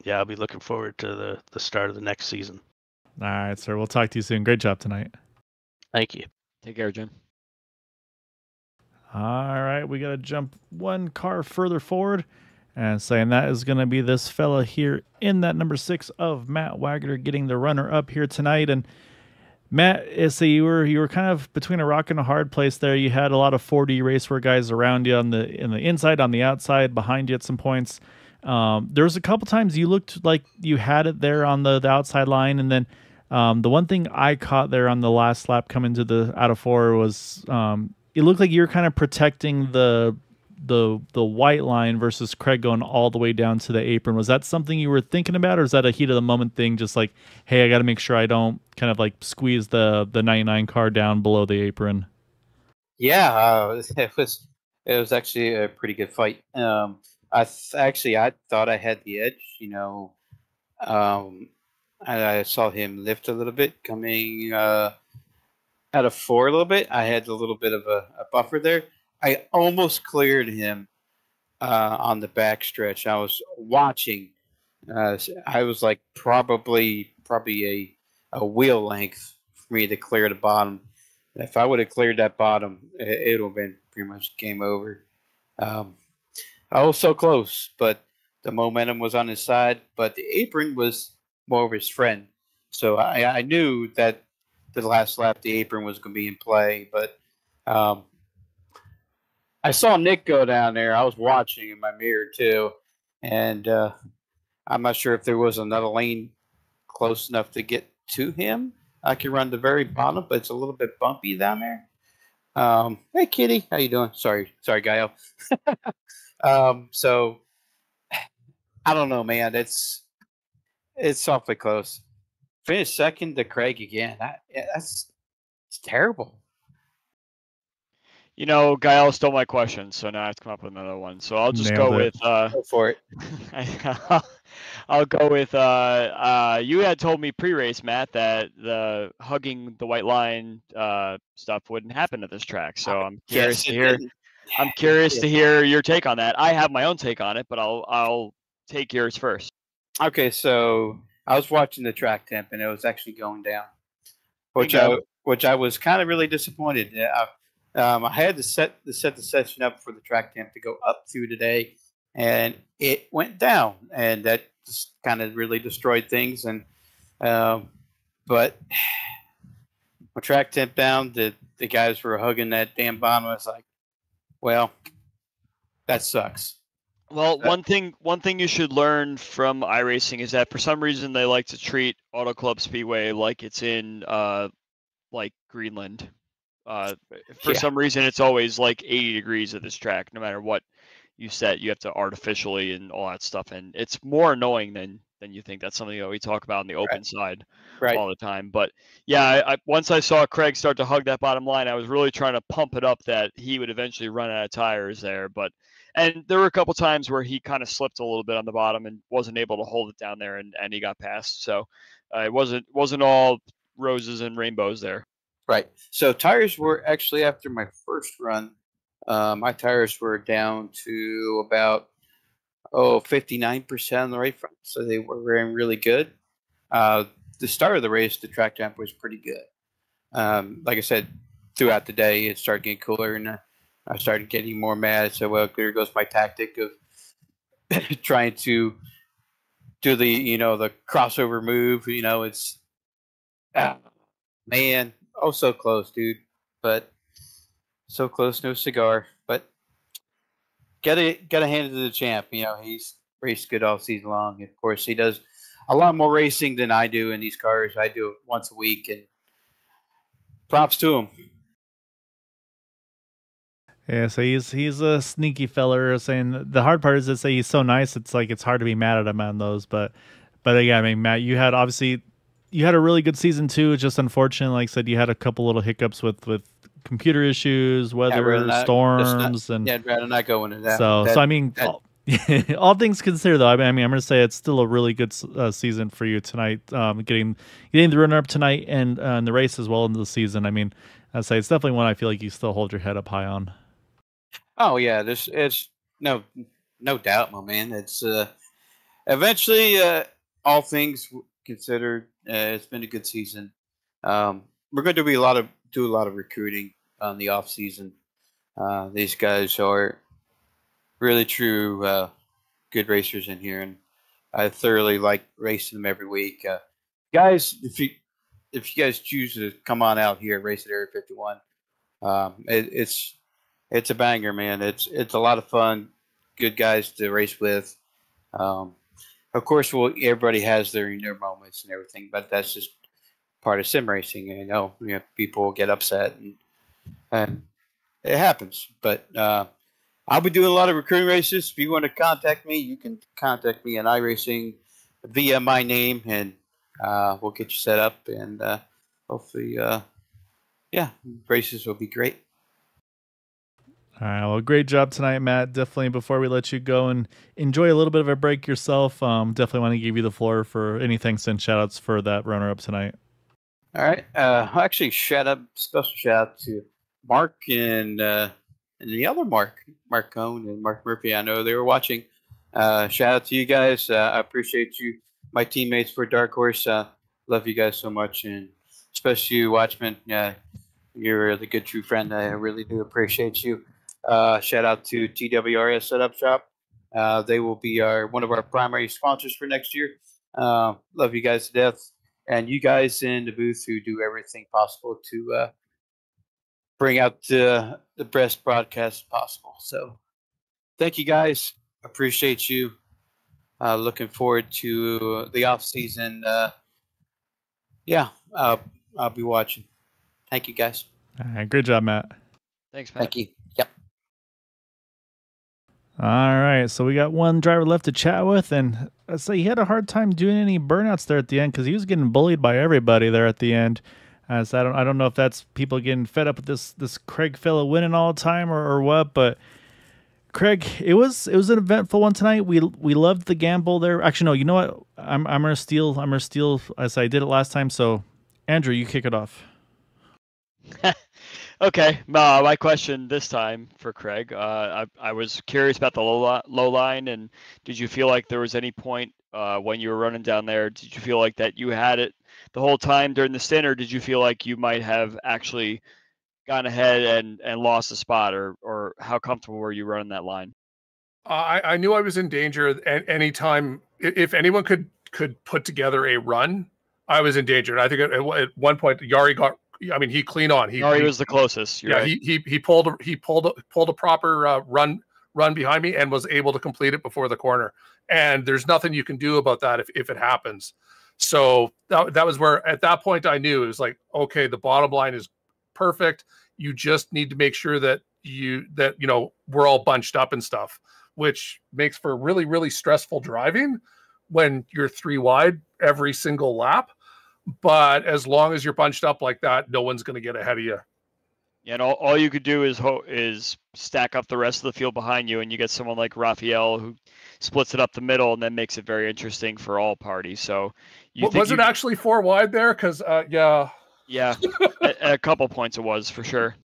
looking forward to the start of the next season. All right, sir. We'll talk to you soon. Great job tonight. Thank you. Take care, Jim. All right, we got to jump one car further forward, and saying that is going to be this fella here in that number 6 of Matt Wagner getting the runner up here tonight. And Matt, so you were kind of between a rock and a hard place there. You had a lot of 4D racewear guys around you in the inside, on the outside, behind you at some points. There was a couple times you looked like you had it there on the outside line, and then the one thing I caught there on the last lap coming to the out of 4 was it looked like you were kind of protecting the white line versus Craig going all the way down to the apron. Was that something you were thinking about, or is that a heat of the moment thing? Just like, hey, I got to make sure I don't kind of like squeeze the 99 car down below the apron. Yeah, it was actually a pretty good fight. I thought I had the edge. You know, I saw him lift a little bit coming out of 4 a little bit. I had a little bit of a buffer there. I almost cleared him on the back stretch. I was watching. I was like probably a wheel length for me to clear the bottom. If I would have cleared that bottom, it would have been pretty much game over. I was so close, but the momentum was on his side. But the apron was more of his friend. So I knew that the last lap the apron was going to be in play. But I saw Nick go down there. I was watching in my mirror too. And I'm not sure if there was another lane close enough to get to him. I can run the very bottom, but it's a little bit bumpy down there. Hey, Kitty, how you doing? Sorry, Gaio. So I don't know, man. It's awfully close. Finished second to Craig again. It's terrible. You know, Gael stole my question, so now I have to come up with another one. So I'll just Nailed go it. with Go for it. I'll go with you had told me pre-race, Matt, that the hugging the white line stuff wouldn't happen at this track. So I'm curious to hear. I'm curious to hear your take on that. I have my own take on it, but I'll take yours first. Okay, so I was watching the track temp, and it was actually going down, which I was kind of really disappointed. I had to set the session up for the track temp to go up through today, and it went down, and that just kind of really destroyed things. And but when track temp down, the guys were hugging that damn bottom. I was like, well, that sucks. Well, one thing you should learn from iRacing is that for some reason they like to treat AutoClub Speedway like it's in like Greenland. For some reason, it's always like 80 degrees at this track. No matter what you set, you have to artificially and all that stuff, and it's more annoying than you think. That's something that we talk about on the open side all the time. But yeah, once I saw Craig start to hug that bottom line, I was really trying to pump it up that he would eventually run out of tires there. And there were a couple times where he kind of slipped a little bit on the bottom and wasn't able to hold it down there, and he got past. So it wasn't all roses and rainbows there. Right. So tires were actually, after my first run, my tires were down to about 59% on the right front. So they were wearing really good. The start of the race, the track temp was pretty good. Like I said, throughout the day, it started getting cooler, and I started getting more mad. So, well, there goes my tactic of trying to do the crossover move. It's man. Oh, so close, dude. But so close, no cigar. But gotta hand it to the champ. He's raced good all season long. Of course, he does a lot more racing than I do in these cars. I do it once a week, and props to him. Yeah, so he's a sneaky feller. Saying the hard part is to say he's so nice. It's like it's hard to be mad at him on those. But again, I mean, Matt, you had a really good season too. It's just unfortunate, like I said, you had a couple little hiccups with computer issues, weather, storms, and I'd rather not go into that. So I mean, all things considered, though, I mean, I'm going to say it's still a really good season for you tonight. Getting the runner up tonight and the race as well into the season. I mean, I'd say it's definitely one I feel like you still hold your head up high on. Oh yeah, it's no doubt, my man. It's eventually all things considered. It's been a good season. We're going to do a lot of recruiting on the off season. These guys are really true good racers in here, and I thoroughly like racing them every week. Guys, if you guys choose to come on out here, race at Area 51, it's a banger, man. It's a lot of fun. Good guys to race with. Of course, everybody has their moments and everything, but that's just part of sim racing. You know, people get upset, and it happens. But I'll be doing a lot of recruiting races. If you want to contact me, you can contact me on iRacing via my name, and we'll get you set up. And hopefully, yeah, races will be great. All right, well, great job tonight, Matt. Definitely, before we let you go and enjoy a little bit of a break yourself, definitely want to give you the floor for any thanks and shout-outs for that runner-up tonight. All right. Actually, special shout out to Mark and the other Mark Cohn and Mark Murphy. I know they were watching. Shout out to you guys. I appreciate you, my teammates for Dark Horse. Love you guys so much, and especially you, Watchman. You're a good true friend. I really do appreciate you. Shout out to TWRS Setup Shop. They will be one of our primary sponsors for next year. Love you guys to death, and you guys in the booth who do everything possible to bring out the best broadcast possible. So, thank you guys. Appreciate you. Looking forward to the off season. Yeah, I'll be watching. Thank you, guys. All right, good job, Matt. Thanks, Matt. Thank you. Yep. All right, so we got one driver left to chat with, and I'd say he had a hard time doing any burnouts there at the end because he was getting bullied by everybody there at the end. So I don't know if that's people getting fed up with this Craig fellow winning all the time or what, but Craig, it was an eventful one tonight. We loved the gamble there. Actually, no, you know what? I'm gonna steal as I did it last time. So, Andrew, you kick it off. Okay, my question this time for Craig. I was curious about the low line, and did you feel like there was any point when you were running down there? Did you feel like that you had it the whole time during the stint, or did you feel like you might have actually gone ahead and lost a spot, or how comfortable were you running that line? I knew I was in danger at any time. If anyone could put together a run, I was in danger. And I think at one point Yari got. I mean, he clean on. Yari was the closest. Yeah, right. he pulled a proper run behind me and was able to complete it before the corner. And there's nothing you can do about that if it happens. So that was where at that point I knew it was like, okay, the bottom line is perfect. You just need to make sure that we're all bunched up and stuff, which makes for really, really stressful driving when you're 3 wide every single lap. But as long as you're bunched up like that, no one's going to get ahead of you. Yeah, and all you could do is stack up the rest of the field behind you, and you get someone like Raphael who splits it up the middle and then makes it very interesting for all parties. So, was it actually 4 wide there? Because yeah, at a couple points it was for sure.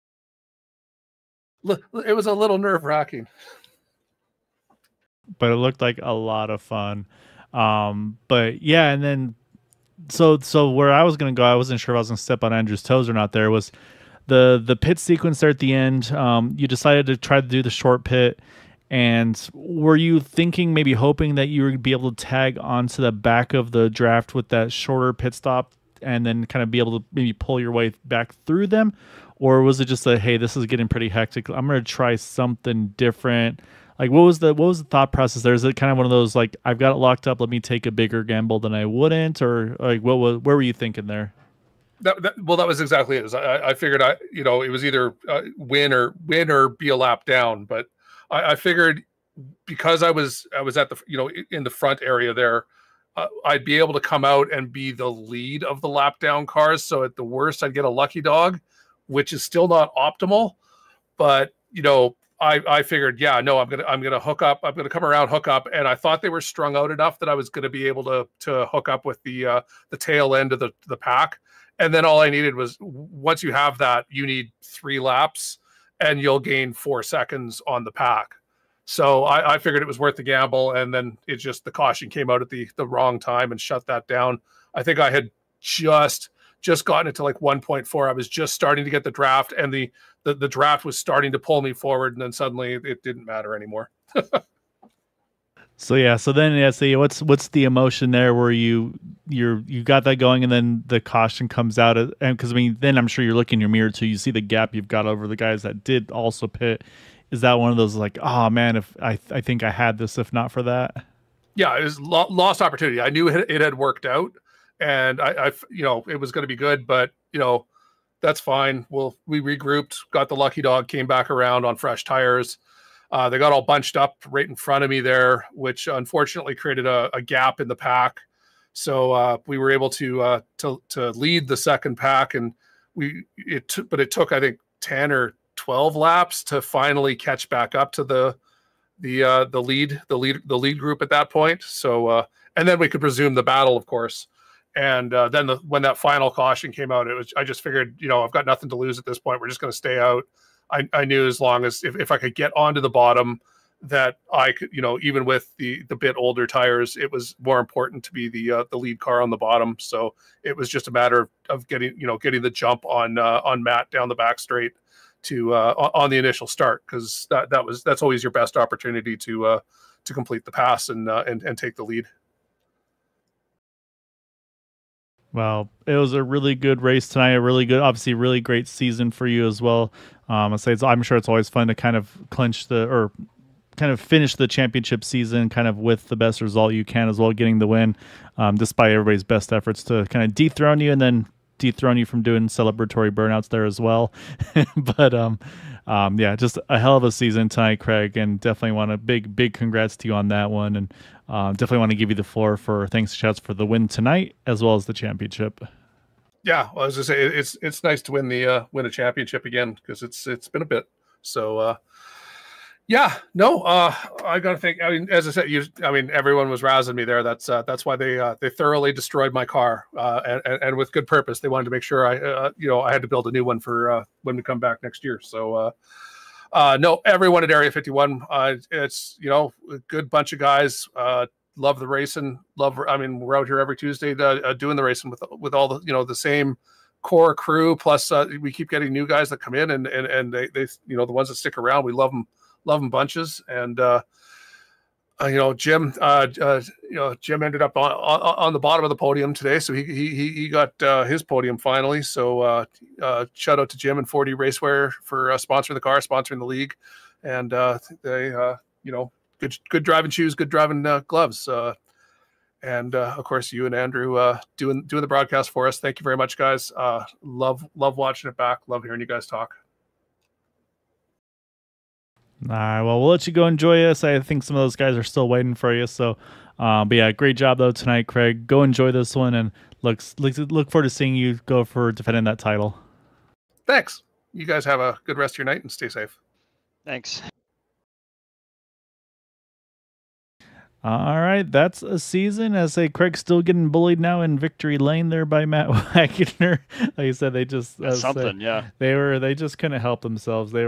It was a little nerve-wracking, but it looked like a lot of fun. But yeah, and then. So where I was going to go, I wasn't sure if I was going to step on Andrew's toes or not. There was the pit sequence there at the end. You decided to try to do the short pit, and were you thinking, maybe hoping that you would be able to tag onto the back of the draft with that shorter pit stop and then kind of be able to maybe pull your way back through them? Or was it just hey, this is getting pretty hectic, I'm going to try something different? Like, what was the thought process there? Is it kind of one of those, like, I've got it locked up, let me take a bigger gamble than I wouldn't? Or, like, where were you thinking there? That was exactly it. I figured it was either win or be a lap down. But I figured because I was at the, in the front area there, I'd be able to come out and be the lead of the lap down cars. So at the worst, I'd get a lucky dog, which is still not optimal. But, I figured, I'm gonna hook up. I'm gonna come around, hook up, and I thought they were strung out enough that I was gonna be able to hook up with the tail end of the pack. And then all I needed was, once you have that, you need 3 laps, and you'll gain 4 seconds on the pack. So I figured it was worth the gamble, and then the caution came out at the wrong time and shut that down. I think I had just gotten it to like 1.4. I was just starting to get the draft, and the draft was starting to pull me forward, and then suddenly it didn't matter anymore. So then see what's the emotion there where you got that going, and then the caution comes out, and because I mean then I'm sure you're looking in your mirror too, you see the gap you've got over the guys that did also pit. Is that one of those like, oh man, if I think I had this if not for that? Yeah, it was lost opportunity. I knew it had worked out, and I it was going to be good, but that's fine. We regrouped, got the lucky dog, came back around on fresh tires. They got all bunched up right in front of me there, which unfortunately created a gap in the pack. So we were able to lead the second pack, and it took I think 10 or 12 laps to finally catch back up to the lead group at that point. So and then we could resume the battle, of course. And then when that final caution came out, I just figured, I've got nothing to lose at this point. We're just going to stay out. I knew as long as if I could get onto the bottom, that I could, even with the bit older tires, it was more important to be the lead car on the bottom. So it was just a matter of getting the jump on Matt down the back straight to on the initial start, because that's always your best opportunity to complete the pass and take the lead. Well, it was a really good race tonight. Obviously, really great season for you as well. I'm sure it's always fun to kind of finish the championship season kind of with the best result you can as well, getting the win, despite everybody's best efforts to kind of dethrone you and then dethrone you from doing celebratory burnouts there as well. But yeah, just a hell of a season tonight, Craig, and definitely want a big congrats to you on that one, and definitely want to give you the floor for thanks shouts for the win tonight as well as the championship. Yeah, well, I was gonna say it's nice to win a championship again, because it's been a bit. So yeah, no, I gotta think. I mean, as I said, everyone was razzing me there. That's why they thoroughly destroyed my car, and with good purpose. They wanted to make sure I had to build a new one for when we come back next year. So no, everyone at Area 51, it's a good bunch of guys. Love the racing. We're out here every Tuesday doing the racing with all the the same core crew. Plus, we keep getting new guys that come in, and they the ones that stick around, we love them bunches. And Jim Jim ended up on the bottom of the podium today, so he got his podium finally. So shout out to Jim and 4D Racewear for sponsoring the car, sponsoring the league, and they good driving shoes, good driving gloves, and of course you and Andrew doing the broadcast for us. Thank you very much, guys. Love watching it back. Love hearing you guys talk. All right, well, we'll let you go enjoy this. I think some of those guys are still waiting for you. So, but yeah, great job though tonight, Craig. Go enjoy this one, and look forward to seeing you go for defending that title. Thanks. You guys have a good rest of your night and stay safe. Thanks. All right, that's a season. As Craig's still getting bullied now in victory lane there by Matt Wagner. Like you said, they just yeah. They just couldn't help themselves. They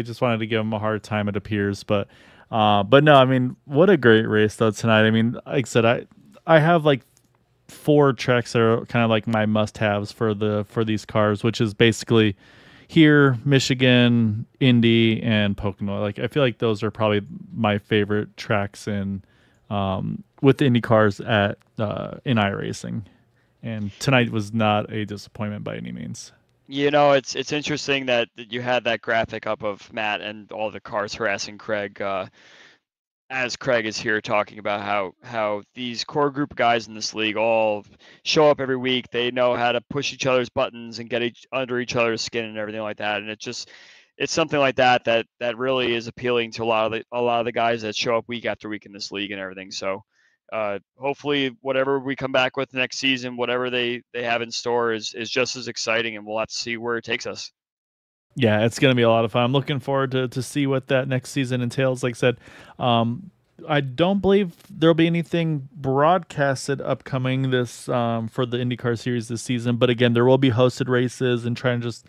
just wanted to give him a hard time, it appears. But no, I mean, what a great race though tonight. I mean, like I said, I have like 4 tracks that are kind of like my must-haves for these cars, which is basically here, Michigan, Indy, and Pocono. Like I feel like those are probably my favorite tracks in with the Indy cars in iRacing. And tonight was not a disappointment by any means. It's interesting that you had that graphic up of Matt and all the cars harassing Craig. As Craig is here talking about how these core group of guys in this league all show up every week. They know how to push each other's buttons and get under each other's skin and everything like that. And it's something like that really is appealing to a lot of the guys that show up week after week in this league and everything. So hopefully whatever we come back with next season, whatever they have in store is just as exciting, and we'll have to see where it takes us. Yeah, it's going to be a lot of fun. I'm looking forward to see what that next season entails. Like I said, I don't believe there'll be anything broadcasted upcoming this for the IndyCar series this season. But again, there will be hosted races and trying to just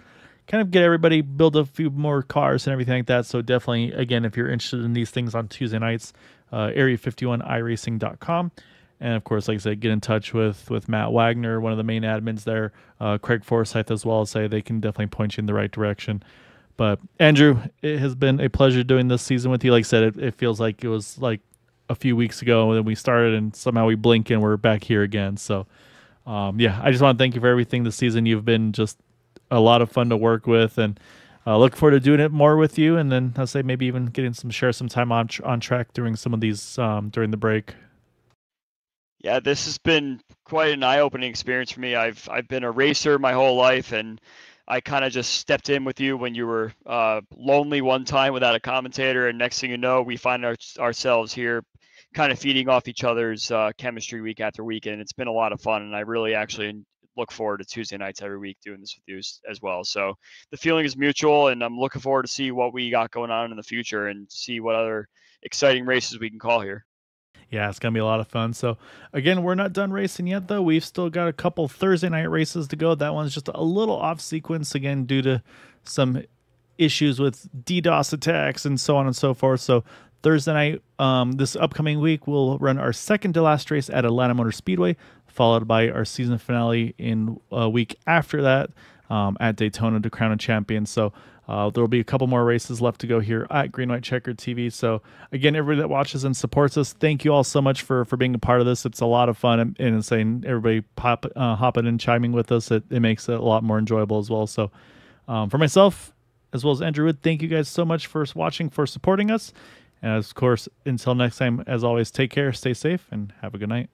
kind of get everybody, build a few more cars and everything like that. So definitely, again, if you're interested in these things on Tuesday nights, Area51iRacing.com. And of course, like I said, get in touch with Matt Wagner, one of the main admins there, Craig Forsyth as well. Say they can definitely point you in the right direction. But Andrew, it has been a pleasure doing this season with you. Like I said, it feels like it was like a few weeks ago that we started, and somehow we blink and we're back here again. So, yeah, I just want to thank you for everything this season. You've been just a lot of fun to work with, and look forward to doing it more with you. And then I'll say maybe even share some time on track during some of these during the break. Yeah, this has been quite an eye-opening experience for me. I've been a racer my whole life, and I kind of just stepped in with you when you were lonely one time without a commentator, and next thing you know, we find ourselves here kind of feeding off each other's chemistry week after week, and it's been a lot of fun, and I really actually look forward to Tuesday nights every week doing this with you as well. So the feeling is mutual, and I'm looking forward to see what we got going on in the future and see what other exciting races we can call here. Yeah, it's going to be a lot of fun. So, again, we're not done racing yet, though. We've still got a couple Thursday night races to go. That one's just a little off sequence, again, due to some issues with DDoS attacks and so on and so forth. So, Thursday night, this upcoming week, we'll run our second to last race at Atlanta Motor Speedway, followed by our season finale in a week after that at Daytona to crown a champion. So, there will be a couple more races left to go here at Green White Checker TV. So again, everybody that watches and supports us, thank you all so much for being a part of this. It's a lot of fun, and saying everybody hopping and chiming with us. It makes it a lot more enjoyable as well. So for myself, as well as Andrew Wood, thank you guys so much for watching, for supporting us. And of course, until next time, as always, take care, stay safe, and have a good night.